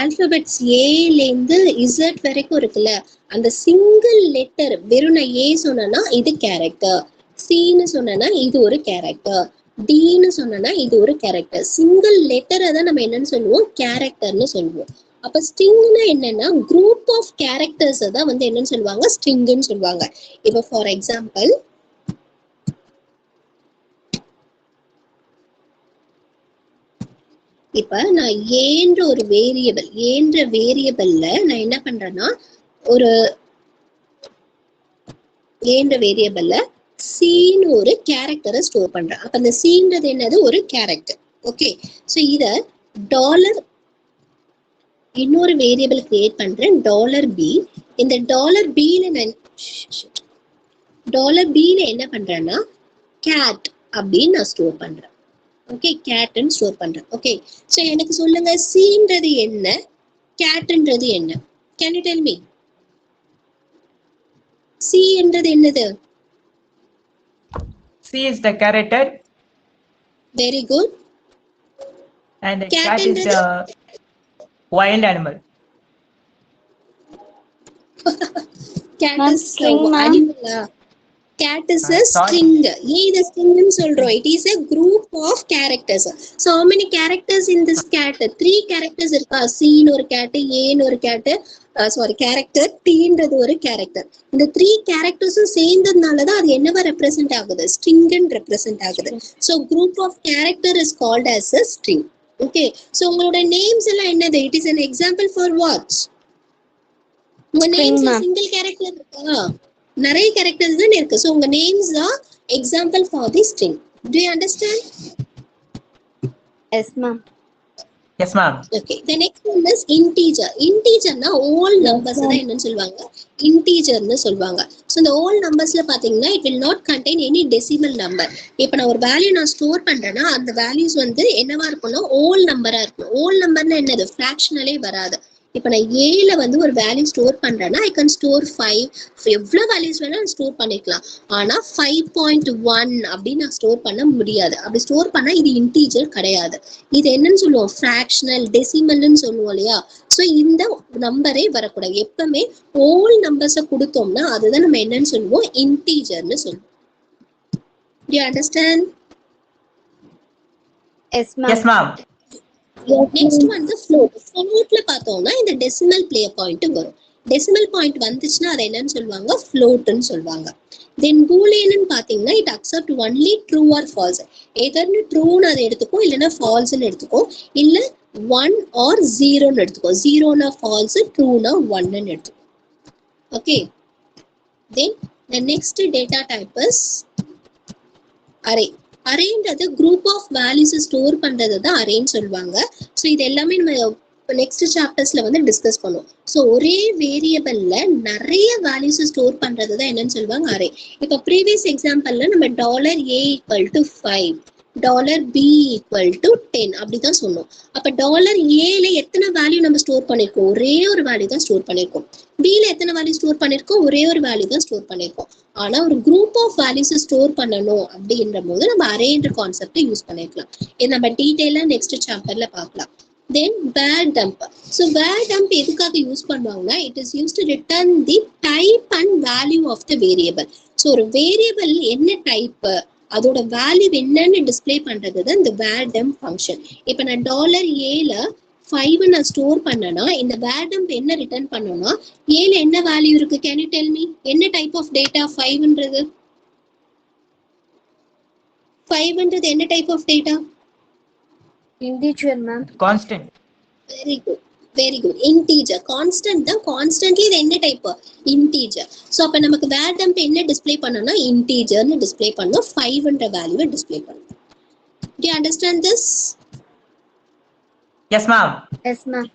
ஆல்பபெட்ஸ் ஏல இருந்து இசட் வரைக்கும் இருக்குல்ல, அந்த சிங்கிள் லெட்டர் வெறும் நான் ஏ சொன்னேன்னா இது கேரக்டர், சின்னு சொன்னேன்னா இது ஒரு கேரக்டர், டின்னு சொன்னேன்னா இது ஒரு கேரக்டர். சிங்கிள் லெட்டரை தான் நம்ம என்னன்னு சொல்லுவோம், கேரக்டர்னு சொல்லுவோம். அப்ப ஸ்ட்ரிங்னா என்னன்னா குரூப் ஆஃப் கேரக்டர்ஸ் தான் வந்து என்னன்னு சொல்லுவாங்க, ஸ்ட்ரிங்னு சொல்லுவாங்க. இப்போ ஃபார் எக்ஸாம்பிள் இப்ப நான் ஏன்ற ஒரு வேரியபிள்ல நான் என்ன பண்றேன்னா ஒரு ஏன்ற வேரியபிள்ல சீன்னு ஒரு கேரக்டரை ஸ்டோர் பண்றேன். அப்ப அந்த சீன்றது என்னது, ஒரு கேரக்டர். ஓகே, சோ இத டாலர் இன்னொரு வேரியபிள் கிரியேட் பண்றேன், $b. இந்த $bல நான் $b என்ன பண்றேன்னா கேட் அப்படின்னு நான் ஸ்டோர் பண்றேன். ஓகே, கேட்னு ஸ்டோர் பண்றேன். ஓகே, சோ எனக்கு சொல்லுங்க சீன்றது என்ன, கேட்ன்றது என்ன? Can you tell me? C என்றது என்னது? C is the character very good. and Cat cat is the wild animal. Cat Ma'am, is string, ma'am. animal. Cat is a Sorry. string. ஏன் இத string சொல்றோம்? It is a group of characters. So how many characters in this cat? 3 characters இருக்கா. C ன்னு ஒரு cat, A ன்னு ஒரு cat, character, T ன்றது ஒரு character. இந்த 3 charactersம் சேர்ந்ததுனால தான் அது என்னவா ரெப்ரசன்ட் ஆகுது, string ன்னு ரெப்ரசன்ட் ஆகுது. So group of character is called as a string. Okay, so உங்களோட names எல்லாம் என்னது? It is an example for what? உங்க String, names ma'am. single character இருக்கா? நிறைய கேரக்டர்ஸ் தான் இருக்கு. சோ உங்க நேம்ஸ் தான் example for the string. Do you understand? Yes, ma'am. Yes, ma'am. Okay, the next one is integer. இன்டிஜர்னா whole numbers தான் என்னன்னு சொல்வாங்க, இன்டிஜர்னு சொல்வாங்க. சோ இந்த ஹோல் நம்பர்ஸ்ல பாத்தீங்கன்னா it will not contain any decimal number. இப்போ நான் ஒரு வேல்யூ நான் ஸ்டோர் பண்றேன்னா அந்த வேல்யூஸ் வந்து என்னவா இருக்கும்னா ஹோல் நம்பரா இருக்கும். ஹோல் நம்பர்னா என்னது, ஃபிராக்ஷனலே வராது. இப்போ நான் ஏல வந்து ஒரு வேல்யூ ஸ்டோர் பண்றேன்னா ஐ கேன் ஸ்டோர் 5, எவ்வளவு வேல்யூஸ் வேணாலும் ஸ்டோர் பண்ணிக்கலாம். ஆனா 5.1 அப்படின்னு நான் ஸ்டோர் பண்ண முடியாது. அப்படி ஸ்டோர் பண்ணா இது இன்டீஜர் கிடையாது. இது என்னன்னு சொல்லுவோம், ஃபிராக்ஷனல், டெசிமல்னு சொல்லுவோம் இல்லையா. சோ இந்த நம்பரே வரக்கூடாது. எப்பவுமே ஹோல் நம்பர்ஸை கொடுத்தோம்னா அதுதான் நம்ம என்னன்னு சொல்லுவோம், இன்டீஜர்னு சொல்லுவோம். Do you understand? Yes, ma'am. Yes, ma'am. Next வந்து ஃப்ளோட். ஃப்ளோட்ல பார்த்தோம்னா இந்த டெசிமல் பிளே பாயிண்ட் வரும். டெசிமல் பாயிண்ட் வந்துச்சுன்னா அதை என்னன்னு சொல்லுவாங்க, ஃப்ளோட்னு சொல்லுவாங்க. தென் பூலியன் பாத்தீங்கன்னா it accept only true or false. எதர்னு ட்ரூன்னு அதை எடுத்துக்கோ, இல்லைன்னா ஃபால்ஸ்ன்னு எடுத்துக்கோ, இல்ல 1 or 0ன்னு எடுத்துக்கோ. 0னா ஃபால்ஸ், ட்ரூனா 1ன்னு எடுத்துக்கோ. Okay, then the next data type is array. அரேன்றது குரூப் ஆஃப் வேல்யூஸ் ஸ்டோர் பண்றது தான் அரேன்னு சொல்லுவாங்க. ஸோ இது எல்லாமே நம்ம நெக்ஸ்ட் சாப்டர்ஸ்ல வந்து டிஸ்கஸ் பண்ணுவோம். ஸோ ஒரே வேரியபிள்ல நிறைய வேல்யூஸ் ஸ்டோர் பண்றது தான் என்னன்னு சொல்லுவாங்க, அரே. இப்போ ப்ரீவியஸ் எக்ஸாம்பிள்ல நம்ம $a = 5, $b = 10 அப்படிதான் சொன்னோம். அப்ப $a எத்தனை வேல்யூ நம்ம ஸ்டோர் பண்ணிருக்கோம், ஒரே ஒரு வேல்யூ தான் ஸ்டோர் பண்ணிருக்கோம். b ல எத்தனை வேல்யூ ஸ்டோர் பண்ணிருக்கோம், ஒரே ஒரு வேல்யூ தான் ஸ்டோர் பண்ணிருக்கோம். ஆனா ஒரு குரூப் ஆஃப் வேல்யூஸ் ஸ்டோர் பண்ணணும் அப்படின்ற போது நம்ம அரேன்ற கான்செப்ட் யூஸ் பண்ணிருக்கலாம். இது நம்ம டீடைலா நெக்ஸ்ட் சாப்டர்ல பார்க்கலாம். Then var dump. So var dump எதுக்காக யூஸ் பண்ணுவாங்கன்னா it is use to return the type and value of the variable. So ஒரு வேரியபிள் என்ன டைப், அதோட வேல்யூ என்னன்னு டிஸ்பிளே பண்றது தான் இந்த வேர் டம்ப் ஃபங்க்ஷன். இப்போ நான் $a 5 நான் ஸ்டோர் பண்ணனா இந்த வேர் டம்ப் என்ன ரிட்டர்ன் பண்ணனும்னா ஏல என்ன வேல்யூ இருக்கு, கேன் யூ டெல் மீ? என்ன டைப் ஆஃப் டேட்டா 5ன்றது? 5ன்றது என்ன type of data? Integer, ma'am. Constant. Very good, very good. Integer. Constant தான். கான்ஸ்டன்ட்ல இது என்ன டைப், இன்டீஜர். சோ அப்ப நமக்கு வேர் டம்ப் என்ன டிஸ்ப்ளே பண்ணனும்னா இன்டீஜர்னு டிஸ்ப்ளே பண்ணனும், 5ன்ற வேல்யூவை டிஸ்ப்ளே பண்ணனும். Do you understand this? Yes, ma'am. Yes, ma'am.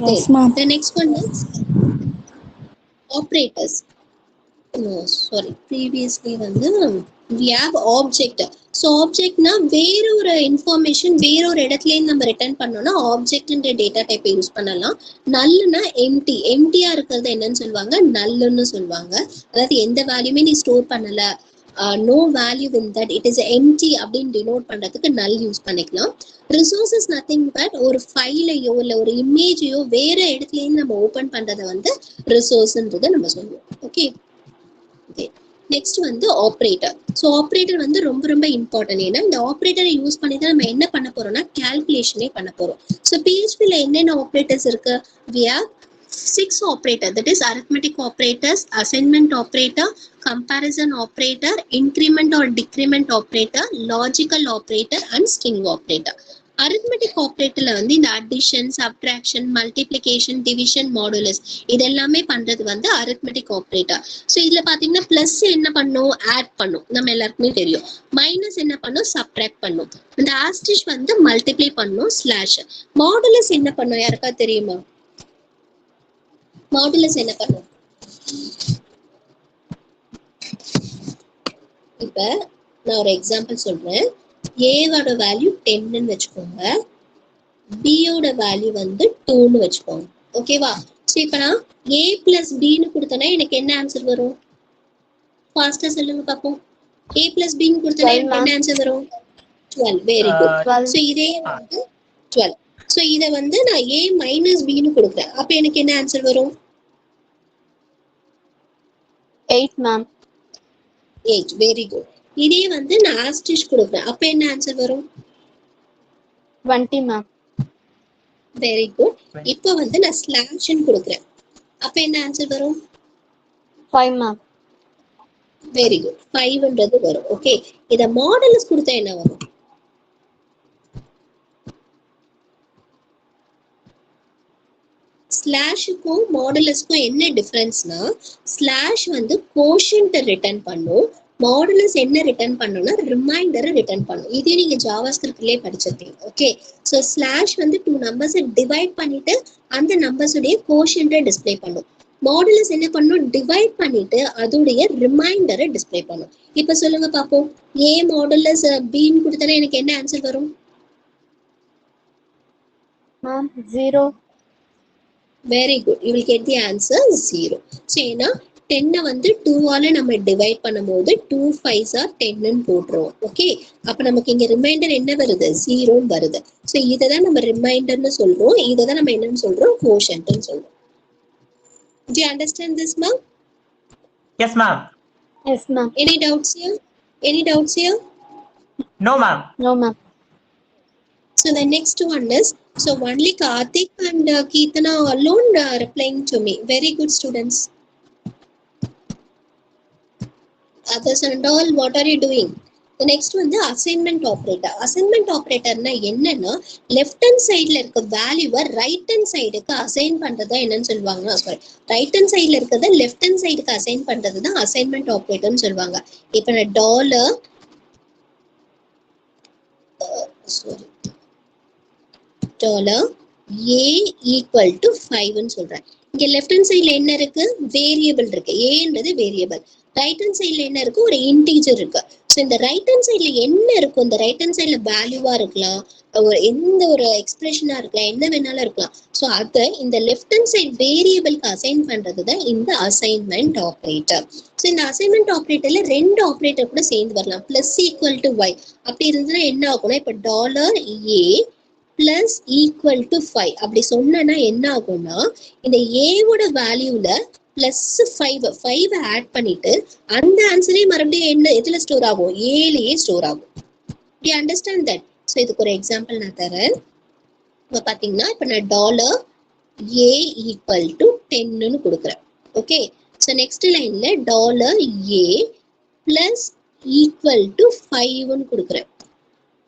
Yes, ma'am. The next one is operators. No, sorry. Previously வந்து we have object. So object na வேற ஒரு இன்ஃபர்மேஷன் வேற ஒரு இடத்துல இருந்து நம்ம ரிட்டர்ன் பண்ணோம்னா ஆப்ஜெக்ட்ன்ற டேட்டா டைப்பை யூஸ் பண்ணலாம். நல்னா எம்டி. எம்டியா இருக்கிறது என்னன்னு சொல்லுவாங்க, நல்லுன்னு சொல்லுவாங்க. அதாவது எந்த வேல்யூமே நீ ஸ்டோர் பண்ணல no value in that, it is empty அப்படின்னு டினோட் பண்றதுக்கு நல் யூஸ் பண்ணிக்கலாம். ரிசோர்சஸ் நத்திங் பட் ஒரு ஃபைலையோ இல்ல ஒரு இமேஜையோ வேற இடத்துலயும் நம்ம ஓபன் பண்றதை வந்து ரிசோர்ஸ்ன்றதை நம்ம சொல்லுவோம். ஓகே, நெக்ஸ்ட் வந்து ஆப்ரேட்டர். ஸோ ஆப்ரேட்டர் வந்து ரொம்ப ரொம்ப இம்பார்ட்டன்ட். ஏன்னா இந்த ஆப்ரேட்டரை யூஸ் பண்ணி தான் நம்ம என்ன பண்ண போறோம்னா கால்குலேஷனே பண்ண போறோம். ஸோ PHP ல என்னென்ன ஆப்ரேட்டர்ஸ் இருக்கு? we have 6 operator, that is arithmetic operators, assignment operator, comparison operator, increment or decrement operator, logical operator and string operator. arithmetic operatorல வந்து இந்த addition, subtraction, multiplication, division, modulus இதெல்லாமே பண்றது வந்து arithmetic operator. ஸோ இதுல பாத்தீங்கன்னா பிளஸ் என்ன பண்ணும்? ஆட் பண்ணும், நம்ம எல்லாருக்குமே தெரியும். மைனஸ் என்ன பண்ணும்? சப்ட்ராக்ட் பண்ணும். இந்த ஆஸ்டிஷ் வந்து மல்டிப்ளை பண்ணும், ஸ்லாஷ். மாடுலஸ் என்ன பண்ணும்? யாருக்கா தெரியுமா? மாடுலஸ் என்ன பண்ணும்? இப்ப நான் ஒரு எக்ஸாம்பிள் சொல்றேன். ஏவோட வேல்யூ 10ன்னு வச்சுக்கோங்க, பியோட வேல்யூ வந்து 2ன்னு வச்சுக்கோங்க. ஓகேவா? ஸோ இப்ப நான் a பிளஸ் பின்னு கொடுத்தேன்னா எனக்கு என்ன ஆன்சர் வரும்? ஃபாஸ்டா சொல்லுங்க பாப்போம். a பிளஸ் பின்னு கொடுத்தேன்னா எனக்கு என்ன ஆன்சர் வரும்? 12. Very good. ஸோ இதே வந்து 12. ஸோ இதை வந்து நான் a மைனஸ் பின்னு கொடுக்குறேன், அப்ப எனக்கு என்ன ஆன்சர் வரும்? 8 ma'am. 8. Very good. இதே வந்து நான் ஆஸ்டிஷ் கொடுக்குறேன், அப்ப என்ன ஆன்சர் வரும்? 20 ma'am. Very good. இப்போ வந்து நான் ஸ்லாஷ்ன்னு கொடுக்குறேன், அப்ப என்ன ஆன்சர் வரும்? 5 ma'am. Very good. 5ன்றது வரும். ஓகே, இத மாடுலஸ் கொடுத்தா என்ன வரும்? ஸ்லாஷுக்கும் மாடுலஸ்க்கும் என்ன டிஃபரன்ஸ்னா, ஸ்லாஷ் வந்து கோஷன்ட் ரிட்டர்ன் பண்ணும், மாடுலஸ் என்ன ரிட்டர்ன் பண்ணும்னா ரிமைண்டரை ரிட்டர்ன் பண்ணும். இதே நீங்க ஜாவாஸ்கிரிப்ட்லயே படிச்சிருப்பீங்க. ஓகே, ஸோ ஸ்லாஷ் வந்து 2 நம்பர்ஸை டிவைட் பண்ணிட்டு அந்த நம்பர்ஸுடைய கோஷன்ட்டை டிஸ்பிளே பண்ணும். மாடுலஸ் என்ன பண்ணும்? டிவைட் பண்ணிட்டு அதோடைய ரிமைண்டரை டிஸ்பிளே பண்ணும். இப்ப சொல்லுங்க பாப்போம், a மாடுலஸ் bன்னு கொடுத்தா எனக்கு என்ன ஆன்சர் வரும்? Ma'am, 0. Very good, you will get the answer 0. So ஏன்னா 10 வந்து 2ஆல நம்ம டிவைட் பண்ணும்போது 2 5s are 10ன்னு போட்டுருவோம். ஓகே, அப்ப நமக்கு இங்க ரிமைண்டர் என்ன வருது? 0ன்னு வருது. ஸோ இதை தான் நம்ம ரிமைண்டர்னு சொல்றோம், இதை தான் நம்ம என்னன்னு சொல்றோம்? கோஷன்ட்னு சொல்றோம். Do you understand this, ma'am? Yes, ma'am. Yes ma'am. Any doubts here? Any doubts here? No, ma'am. No ma'am. So the next one is, so only Karthik and Keetana alone replying to me. Very good students. Others and all, what are you doing? The next one the assignment operator. Assignment operator na என்னன்னா left hand sideல இருக்க வேல்யூவை right hand sideக்கு assign பண்றதா என்னன்னு சொல்லுவாங்க? Sorry, right hand sideல இருக்கத left hand sideக்கு assign பண்றது தான் assignment operatorன்னு சொல்லுவாங்க. இப்போ நான் டாலர் a equal to 5ன்னு சொல்றேன். இங்க லெஃப்ட் ஹேண்ட் சைட்ல என்ன இருக்கு? வேரியபிள் இருக்கு. ஏன்றது வேரியபிள். ரைட் ஹேண்ட் சைட்ல என்ன இருக்கு? ஒரு இன்டிஜர் இருக்கு. ஸோ இந்த ரைட் ஹேண்ட் சைட்ல என்ன இருக்கும்? இந்த ரைட் ஹேண்ட் சைட்ல வேல்யூவா இருக்கலாம், ஒரு எந்த ஒரு எக்ஸ்பிரஷனா இருக்கலாம், என்ன வேணாலும் இருக்கலாம். ஸோ அதை இந்த லெஃப்ட் ஹேண்ட் சைட் வேரியபிள்க்கு அசைன் பண்றது தான் இந்த அசைன்மெண்ட் ஆப்ரேட்டர். ஸோ இந்த அசைன்மெண்ட் ஆப்ரேட்டர்ல 2 ஆப்ரேட்டர் கூட சேர்ந்து வரலாம். பிளஸ் ஈக்குவல் டு y அப்படி இருந்ததுன்னா என்ன ஆகும்னா, இப்போ dollar a plus equal to 5 அப்படி சொன்னா என்ன ஆகும்னா, இந்த ஏவோட வேல்யூல பிளஸ் 5 ஆட் பண்ணிட்டு அந்த ஆன்சரே மறுபடியும் என்ன எதுல ஸ்டோர் ஆகும்? ஏலயே ஸ்டோர் ஆகும். You understand that? ஸோ இதுக்கு ஒரு எக்ஸாம்பிள் நான் தரேன். இப்போ பாத்தீங்கன்னா இப்போ நான் டாலர் a ஈக்குவல் டு 10ன்னு கொடுக்குறேன். ஓகே, ஸோ நெக்ஸ்ட் லைன்ல dollar a plus equal to 5ன்னு கொடுக்குறேன்.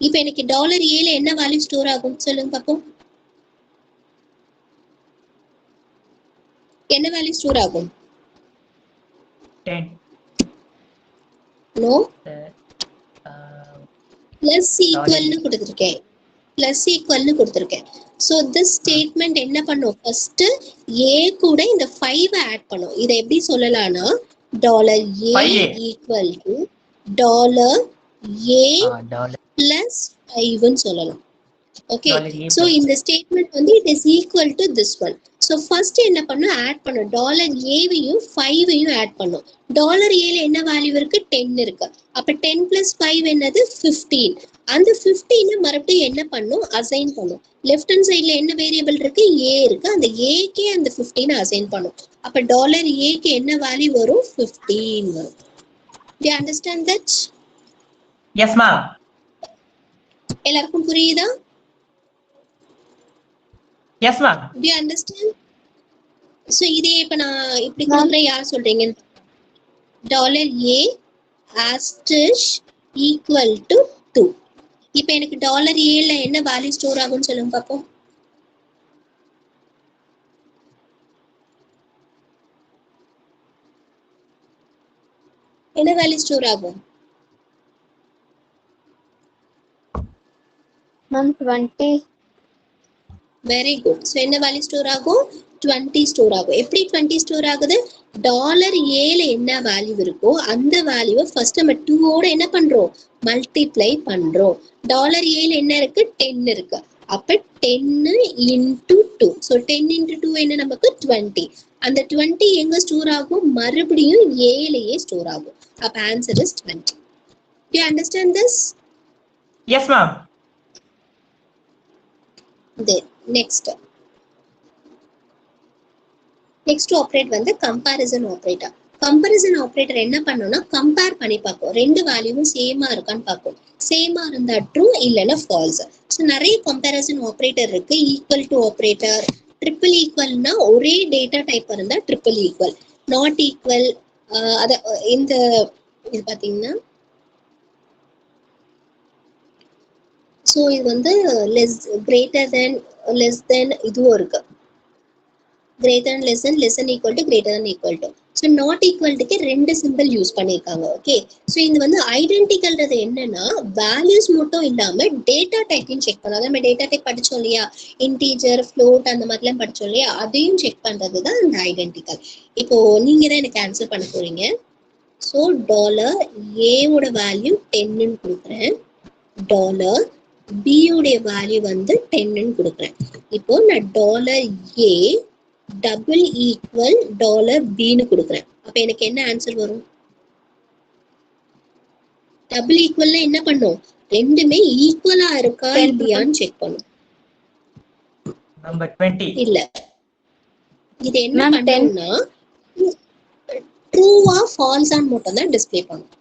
இப்போ எனக்கு டாலர் ஏல என்ன வேல்யூ ஸ்டோர் ஆகும் சொல்லுங்க பாப்போம்? என்ன வேல்யூ ஸ்டோர் ஆகும்? 10. No, plus Dollar. ஈக்குவல்னு கொடுத்துருக்கேன். பிளஸ் ஈக்குவல்னு கொடுத்துருக்கேன். ஸோ திஸ் ஸ்டேட்மெண்ட் என்ன பண்ணும்? ஃபர்ஸ்ட் ஏ கூட இந்த 5 ஆட் பண்ணும். இதை எப்படி சொல்லலாம்னா dollar A 5A. Equal to dollar A Dollar. Plus 5ன்னு சொல்லலாம். Okay Dollar A so plus. இந்த ஸ்டேட்மெண்ட் வந்து it is equal to this one. So first என்ன பண்ணும், ஆட் பண்ணும். டாலர் ஏவையும் 5ஐயும் ஆட் பண்ணும். டாலர் ஏல என்ன வேல்யூ இருக்கு, 10 இருக்கு. அப்ப 10 பிளஸ் 5 என்னது 15. அந்த 15 மறுபடியும் என்ன பண்ணும், அசைன் பண்ணும். லெஃப்ட் ஹேண்ட் சைடுல என்ன வேரியபிள் இருக்கு, ஏ இருக்கு. அந்த ஏக்கே அந்த 15 அசைன் பண்ணும். அப்ப டாலர் ஏக்கு என்ன வேல்யூ வரும், 15 வரும். Do you understand that? Yes, ma'am. எல்லாருக்கும் புரியுதா? Yes, ma'am. Do you understand? So இதே இப்ப நான் இப்படி கொடுக்குறேன், யார் சொல்றீங்க? Dollar A asterisk equal to 2. இப்ப எனக்கு டாலர் ஏல என்ன வேல்யூ ஸ்டோர் ஆகும்னு சொல்லுங்க பாப்போம். என்ன வேல்யூ ஸ்டோர் ஆகும்? மேம் 20. Very good. ஸோ என்ன வேல்யூ ஸ்டோர் ஆகும், 20 ஸ்டோர் ஆகும். எப்படி 20 ஸ்டோர் ஆகுது, டாலர் ஏல என்ன வேல்யூ இருக்கோ அந்த வேல்யூவை ஃபர்ஸ்ட் நம்ம 2 ஓட என்ன பண்றோம், மல்டிப்ளை பண்றோம். டாலர் ஏல என்ன இருக்கு, 10 இருக்கு. அப்ப 10 இன்டு 2. ஸோ 10 இன்டு 2 என்ன, நமக்கு 20. அந்த 20 எங்க ஸ்டோர் ஆகும், மறுபடியும் ஏலயே ஸ்டோர் ஆகும். அப்ப answer is 20. Do you understand this? Yes, ma'am. Next operate வந்து கம்பேரிசன் ஆப்ரேட்டர். கம்பேரிசன் ஆப்ரேட்டர் என்ன பண்ணணும்னா கம்பேர் பண்ணி பார்க்கும். ரெண்டு வேல்யூவும் சேமா இருக்கான்னு பார்க்கும். சேமா இருந்தா ட்ரூ, இல்லைன்னா ஃபால்ஸ். ஸோ நிறைய கம்பேரிசன் ஆப்ரேட்டர் இருக்கு. ஈக்குவல் டு ஆப்ரேட்டர், ட்ரிபிள் ஈக்குவல்னா ஒரே டேட்டா டைப் இருந்தா ட்ரிபிள் ஈக்குவல், நாட் ஈக்குவல். அத இந்த இது பாத்தீங்கன்னா, ஸோ இது வந்து கிரேட்டர் தென், லெஸ் தென், இதுவும் இருக்கு. greater than less than, less than equal to, greater than equal to. So not equal to ரெண்டு சிம்பிள் யூஸ் பண்ணிருக்காங்க. ஓகே, ஸோ இது வந்து ஐடென்டிக்கல்ன்றது என்னன்னா வேல்யூஸ் மட்டும் இல்லாம டேட்டா டைப்பையும் செக் பண்ணலாம். நம்ம டேட்டா டைப் படிச்சோம் இல்லையா, இன்டீஜர், ஃப்ளோட் அந்த மாதிரிலாம் படிச்சோம் இல்லையா, அதையும் செக் பண்றது தான் அந்த ஐடென்டிக்கல். இப்போ நீங்க தான் எனக்கு ஆன்சர் பண்ண போறீங்க. ஸோ டாலர் ஏவோட வேல்யூ 10ன்னு கொடுக்குறேன், டாலர் பியோடைய வேல்யூ வந்து 10ன்னு கொடுக்குறேன். இப்போ நான் dollar A double equal dollar பின்னு கொடுக்குறேன். அப்ப எனக்கு என்ன ஆன்சர் வரும், டபுள் ஈக்குவல்ல என்ன பண்ணும், ரெண்டுமே ஈக்குவலா இருக்கா இல்லையான்னு செக் பண்ணும். Number 20. இல்ல, இது என்ன பண்ணும்னா ட்ரூவா ஃபால்ஸான்னு மட்டும் தான் டிஸ்ப்ளே பண்ணும்.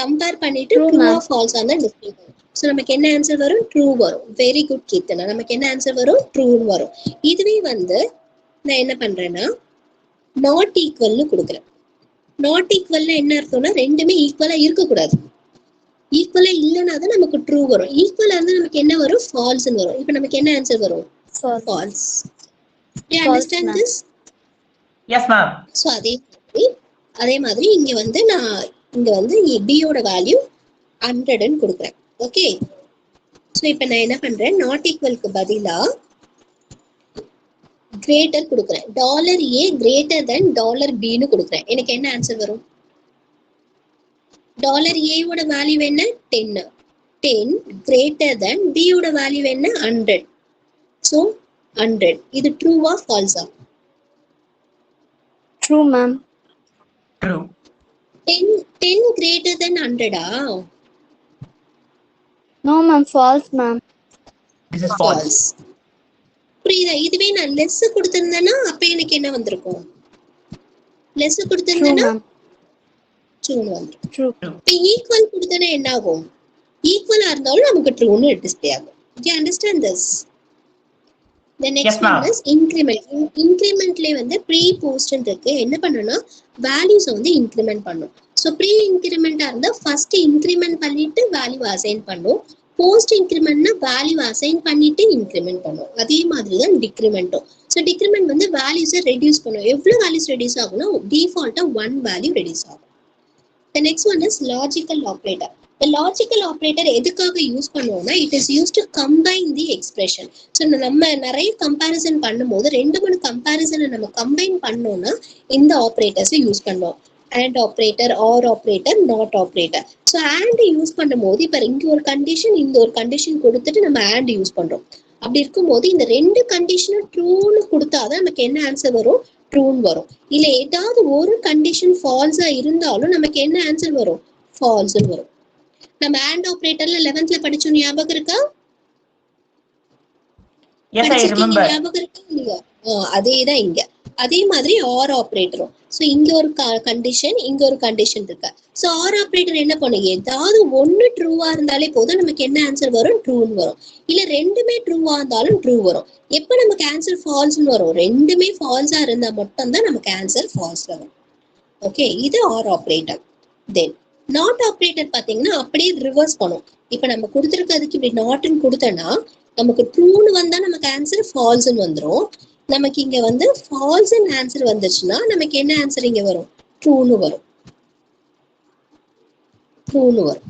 கம்பேர் பண்ணிட்டு ட்ரூவா ஃபால்ஸான்னு தான் டிஸ்ப்ளே பண்ணும். ஸோ நமக்கு என்ன ஆன்சர் வரும், ட்ரூ வரும். வெரி குட் கீர்த்தனா, நமக்கு என்ன ஆன்சர் வரும், ட்ரூன்னு வரும். இதுவே வந்து நான் என்ன பண்றேன்னா நாட் ஈக்குவல்னு கொடுக்குறேன். நாட் ஈக்குவல்னா என்ன அர்த்தம்னா ரெண்டுமே ஈக்குவலா இருக்கக்கூடாது. ஈக்குவலா இல்லைன்னா தான் நமக்கு ட்ரூ வரும். ஈக்குவலா இருந்தா நமக்கு என்ன வரும், ஃபால்ஸ்னு வரும். இப்போ நமக்கு என்ன ஆன்சர் வரும், false. Do you understand this? Yes, ma'am. So அதே மாதிரி இங்க வந்து நான் இங்க வந்து பியோட வேல்யூ 100ன்னு கொடுக்குறேன். ஓகே, ஸோ இப்போ நான் என்ன பண்றேன், நாட் ஈக்குவலுக்கு பதிலா கிரேட்டர் கொடுக்குறேன். Dollar A greater than dollar பின்னு கொடுக்குறேன். எனக்கு என்ன ஆன்சர் வரும், டாலர் ஏவோட வேல்யூ என்ன 10, 10 கிரேட்டர் தென் பியோட வேல்யூ என்ன 100. ஸோ 100. இது ட்ரூவா ஃபால்ஸா? True ma'am. True. 10 greater than 100ஆ? No ma'am, false ma'am. This is false. புரியுதா? இதுவே நான் லெஸ் கொடுத்திருந்தேன்னா அப்ப எனக்கு என்ன வந்திருக்கும், லெஸ் ட்ரூ கொடுத்திருந்தேன்னா மேம். ட்ரூன்னு வந்துடும். ட்ரூ. இப்ப ஈக்குவல் கொடுத்தனா என்ன ஆகும், ஈக்குவலா இருந்தாலும் நமக்கு ட்ரூன்னு டிஸ்ப்ளே ஆகும். Do you understand this? The next Yes, ma'am. one is increment. இன்கிரிமெண்ட்ல வந்து ப்ரீ போஸ்ட்னு இருக்கு. என்ன பண்ணணும்னா வேல்யூஸ் வந்து இன்கிரிமெண்ட் பண்ணும். ஸோ ப்ரீ இன்கிரிமெண்டா இருந்தா ஃபர்ஸ்ட் இன்கிரிமெண்ட் பண்ணிட்டு வேல்யூ அசைன் பண்ணும். போஸ்ட் இன்கிரிமெண்ட்னா வேல்யூ அசைன் பண்ணிட்டு இன்கிரிமெண்ட் பண்ணும். அதே மாதிரி தான் டிக்ரிமெண்ட்டும். ஸோ டிக்ரிமெண்ட் வந்து வேல்யூஸை ரெடியூஸ் பண்ணும். எவ்வளவு வேல்யூஸ் ரெடியூஸ் ஆகும்னா டிஃபால்ட்டா 1 வேல்யூ ரெடியூஸ் ஆகும். The next one is logical operator. The logical operator எதுக்காக யூஸ் பண்ணுவோம்னா it is used to combine the expression. So நம்ம நிறைய கம்பேரிசன் பண்ணும்போது 2 3 கம்பேரிசனை நம்ம கம்பைன் பண்ணோம்னா இந்த ஆப்ரேட்டர்ஸை யூஸ் பண்ணுவோம். and operator, or operator, not operator. So and use பண்ணும்போது இப்ப இங்க ஒரு கண்டிஷன் இந்த ஒரு கண்டிஷன் கொடுத்துட்டு நம்ம and யூஸ் பண்றோம். அப்படி இருக்கும்போது இந்த ரெண்டு கண்டிஷனும் ட்ரூன்னு கொடுத்தாதான் நமக்கு என்ன ஆன்சர் வரும்? ட்ரூன்னு வரும். இல்ல ஏதாவது ஒரு கண்டிஷன் ஃபால்ஸா இருந்தாலும் நமக்கு என்ன ஆன்சர் வரும்? ஃபால்ஸ்னு வரும். நம்ம and ஆபரேட்டர்ல 11th படிச்சோம், ஞாபகம் இருக்கா? Yes, I remember. ஞாபகம் இருக்கா இல்லையா? அதேதான் இங்க. அதே மாதிரி ஆர் ஆபரேட்டரும். ஸோ இங்க ஒரு கண்டிஷன், இங்க ஒரு கண்டிஷன் இருக்கு. ஸோ ஆர் ஆபரேட்டர் என்ன பண்ணும்? ஏதாவது ஒன்னு ட்ரூவா இருந்தாலே போதும் நமக்கு என்ன ஆன்சர் வரும்? ட்ரூன்னு வரும். இல்ல ரெண்டுமே ட்ரூவா இருந்தாலும் ட்ரூ வரும். எப்ப நமக்கு ஆன்சர் ஃபால்ஸ்னு வரும்? ரெண்டுமே ஃபால்ஸா இருந்தா மட்டும்தான் நமக்கு ஆன்சர் ஃபால்ஸ் வரும். ஓகே, இது or operator. Then not operator பாத்தீங்கன்னா அப்படியே ரிவர்ஸ் பண்ணும். இப்ப நம்ம கொடுத்துருக்கிறதுக்கு இப்படி நாட்னு கொடுத்தோம்னா நமக்கு ட்ரூன்னு வந்தா நமக்கு ஆன்சர் ஃபால்ஸ்னு வந்துடும். நமக்கு இங்க வந்து ஃபால்ஸ்னு ஆன்சர் வந்துச்சுன்னா நமக்கு என்ன ஆன்சர் இங்க வரும்? ட்ரூன்னு வரும். ட்ரூன்னு வரும்.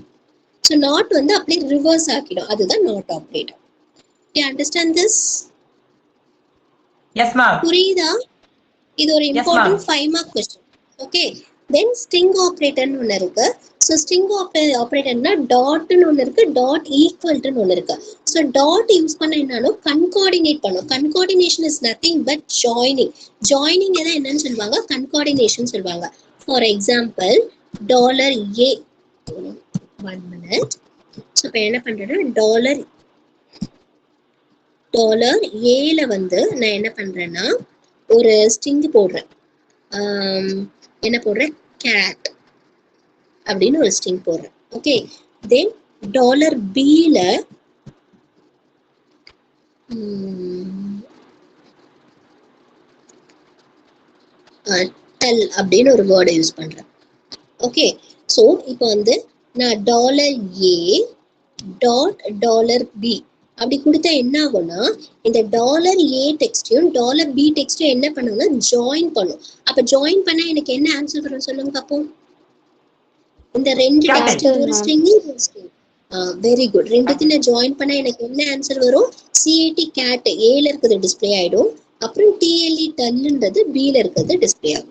ஸோ நாட் வந்து அப்படியே ரிவர்ஸ் ஆக்கிடும். அதுதான் not operator. You understand this? Yes, ma'am. புரியுதா? இது ஒரு இம்பார்ட்டன்ட் 5 மார்க் கொஸ்டின். ஓகே, தென் ஸ்ட்ரிங் ஆபரேட்டர்னு ஒன்று இருக்கு. ஸோ ஸ்ட்ரிங் ஆபரேட்டர்னா டாட்னு ஒன்று இருக்கு, டாட் ஈக்குவல்ட்டுன்னு ஒன்று இருக்கு. ஸோ டாட் யூஸ் பண்ண என்னன்னா கன்கார்டினேட் பண்ணும். Concatenation is nothing but joining. Joining எதாவது என்னன்னு சொல்லுவாங்க? கன்கார்டினேஷன் சொல்லுவாங்க. For example $A. 1 minute. So இப்போ என்ன பண்றேன்னா $Aல வந்து நான் என்ன பண்றேன்னா ஒரு ஸ்ட்ரிங் போடுறேன். என்ன போடுறேன்? கேட் அப்படின்னு ஒரு ஸ்ட்ரிங் போடுறேன். ஓகே, தென் $Bல டெல் அப்படின்னு ஒரு வேர்டை யூஸ் பண்றேன். ஓகே, ஸோ இப்போ வந்து நான் $A.$B அப்படி கொடுத்தா என்ன ஆகும்னா இந்த $A டெக்ஸ்டையும் $B டெக்ஸ்டையும் என்ன பண்ணும்னா ஜாயின் பண்ணும். அப்ப ஜாயின் பண்ணா எனக்கு என்ன ஆன்சர் வரும் சொல்லுங்க பாப்போம். இந்த ரெண்டு டெக்ஸ்ட் ஒரு ஸ்ட்ரிங் ஒரு ஸ்ட்ரிங். Very good. ரெண்டுத்தையும் ஜாயின் பண்ணா எனக்கு என்ன ஆன்சர் வரும்? CAT கேட் ஏல இருக்கிறது டிஸ்பிளே ஆயிடும். அப்புறம் TLE டல்ன்றது Bல இருக்கிறது டிஸ்பிளே ஆகும்.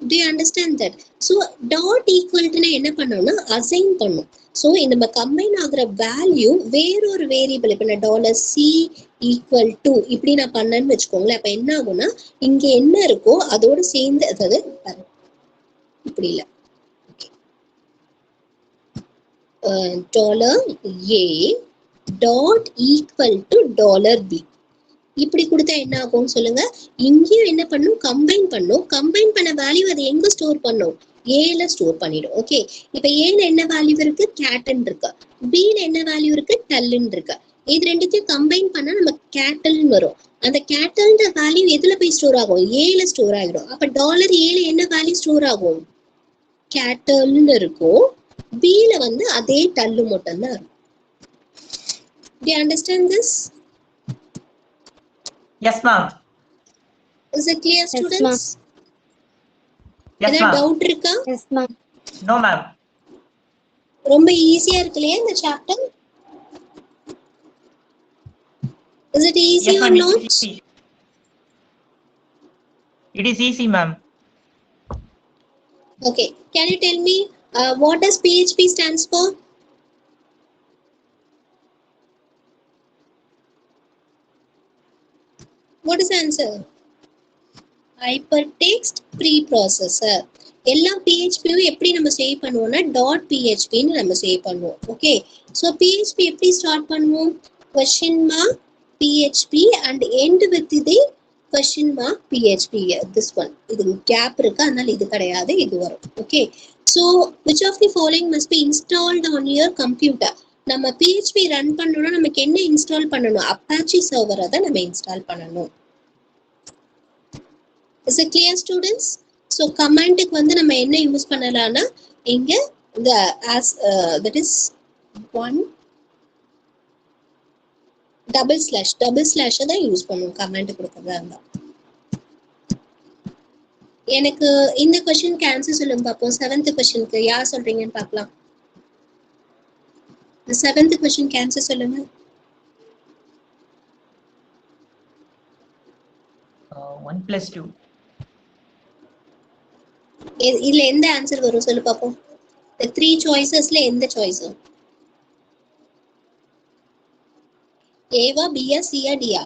Do you understand that? So dot equal to என்ன பண்ணோம்னா அசைன் பண்ணும். ஸோ நம்ம கம்பைன் ஆகுற வேல்யூ வேறொரு வேரியபிள் இப்ப நான் $C ஈக்குவல் டு இப்படி நான் பண்ணேன்னு வச்சுக்கோங்களேன். அப்ப என்ன ஆகும்னா இங்க என்ன இருக்கோ அதோட சேர்ந்து, அதாவது இப்படி இல்லை, $A dot equal to $B இப்படி கொடுத்தா என்ன ஆகும் சொல்லுங்க. இங்கேயும் என்ன பண்ணும்? கம்பைன் பண்ணும். கம்பைன் பண்ண வேல்யூ அது எங்க ஸ்டோர் பண்ணும்? ஏல ஸ்டோர் பண்ணிடும். ஓகே, இப்ப ஏல என்ன வேல்யூ இருக்கு? கேட்டன் இருக்கு. பில என்ன வேல்யூ இருக்கு? டல்லுன்னு இருக்கு. இது ரெண்டுத்தையும் கம்பைன் பண்ணா நம்ம கேட்டல்னு வரும். அந்த கேட்டல்ன்ற வேல்யூ எதுல போய் ஸ்டோர் ஆகும்? ஏல ஸ்டோர் ஆகிடும். அப்ப $ஏல என்ன வேல்யூ ஸ்டோர் ஆகும்? கேட்டல்னு இருக்கும். பில வந்து அதே டல்லு மட்டும் தான் இருக்கும். Do you understand this? Yes, ma'am. Is it clear, students? Yes, ஏதாவது ma'am. டவுட் இருக்கா? Yes, ma'am. No, ma'am. ரொம்ப ஈஸியா இருக்கு இல்லையா இந்த chapter? Is it easy Yes, or ma'am. not? It is easy. It is easy, ma'am. Okay, can you tell me what does PHP stands for? What is the answer? Hypertext Preprocessor. எல்லா PHPயும் எப்படி நம்ம save பண்ணுவோம்னா .phpன்னு நம்ம save பண்ணுவோம். Okay, so PHP எப்படி start பண்ணுவோம்? $PHP and end with the $PHP. This one. இது gap இருக்கு, அதனால இது கிடையாது, இது வரும். Okay, so which of the following must be installed on your computer? நம்ம PHP ரன் பண்ணணும்னா நமக்கு என்ன இன்ஸ்டால் பண்ணணும்? Apache server தான் நம்ம இன்ஸ்டால் பண்ணணும். Is it clear, students? So command-க்கு வந்து நம்ம என்ன யூஸ் பண்ணலாம்னா இங்க இந்த that is one double slash தான் யூஸ் பண்ணுவோம் கமெண்ட் கொடுக்கறதா இருந்தா. எனக்கு இந்த क्वेश्चनக்கு ஆன்சர் சொல்லுங்க பாப்போம். 7th क्वेश्चनக்கு யார் சொல்றீங்கன்னு பார்க்கலாம். இந்த 7th क्वेश्चनக்கு ஆன்சர் சொல்லுங்க. 1 plus 2. இதுல எந்த ஆன்சர் வரும் சொல்லு பாப்போம். இந்த 3 சாய்ஸஸ்ல எந்த சாய்ஸ்? ஏவா, பியா, சியா, டியா?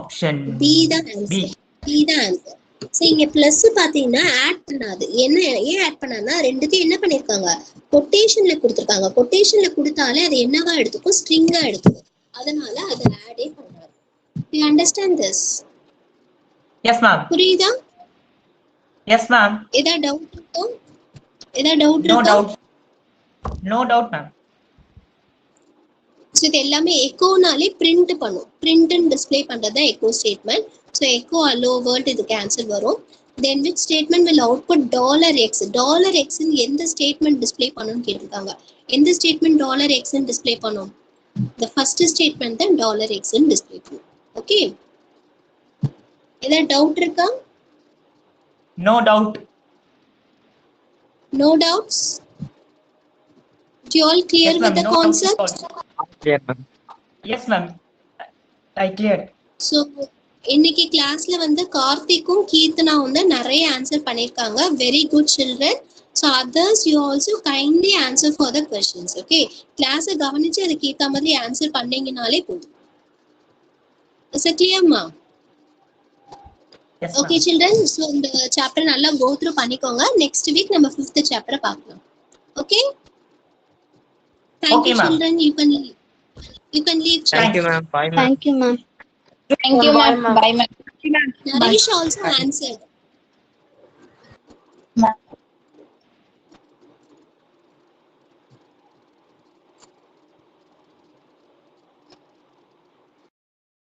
Option பி தான் B. ஆன்சர். பி தான் ஆன்சர். சோ இங்க பிளஸ் பாத்தீங்கன்னா ஆட் பண்ணாது. என்ன ஏன் ஆட் பண்ணானா ரெண்டுத்தையும் என்ன பண்ணிருக்காங்க? கொட்டேஷன்ல கொடுத்திருக்காங்க. கொட்டேஷன்ல கொடுத்தாலே அது என்னவா எடுத்துக்கும்? ஸ்ட்ரிங்கா எடுத்துக்கும். அதனால அதை ஆடே பண்ணாரு. You understand this? Yes, ma'am. புரியுதா? Yes, ma'am. ஏதா டவுட் இருக்கா? ஏதா டவுட் No இருக்கா? doubt. No doubt, ma'am. So இது எல்லாமே எக்கோனாலே பிரிண்ட் பண்ணும். பிரிண்ட்னு டிஸ்பிளே பண்றது தான் echo statement. So echo hello world இதுக்கு ஆன்சர் வரும். Then which statement will output $x. $x எந்த ஸ்டேட்மெண்ட் டிஸ்பிளே பண்ணும்னு கேட்டிருக்காங்க. எந்த ஸ்டேட்மெண்ட் $x டிஸ்பிளே பண்ணும்? the first statement தான் $x டிஸ்பிளே பண்ணும். ஓகே, ஏதாவது டவுட் இருக்கா? No doubt. No doubts? You all clear Yes, with ma'am. the No doubt concept? at all. Clear, ma'am. Yes, ma'am. I cleared. So இன்னைக்கு கிளாஸ்ல வந்து கார்த்திக்கும் கீர்த்தனாவும் தான் நிறைய ஆன்சர் பண்ணியிருக்காங்க. Very good children. So others you also kindly answer for the questions. Okay, கிளாஸை கவனிச்சு அதுக்கு ஏற்ற மாதிரி ஆன்சர் பண்ணீங்கனாலே போதும். இஸ் இட் கிளியர்மா? Yes, ஓகே ma'am. சில்ட்ரன், ஸோ இந்த சாப்டர் நல்லா கோ த்ரூ பண்ணிக்கோங்க. நெக்ஸ்ட் வீக் நம்ம 5th சாப்டரை பார்க்கலாம். Okay, thank you Okay, ma'am. Children. You can leave. Thank you, ma'am. Bye, ma'am. Thank you, ma'am. Thank you, ma'am. Bye, ma'am. Naresh also answered.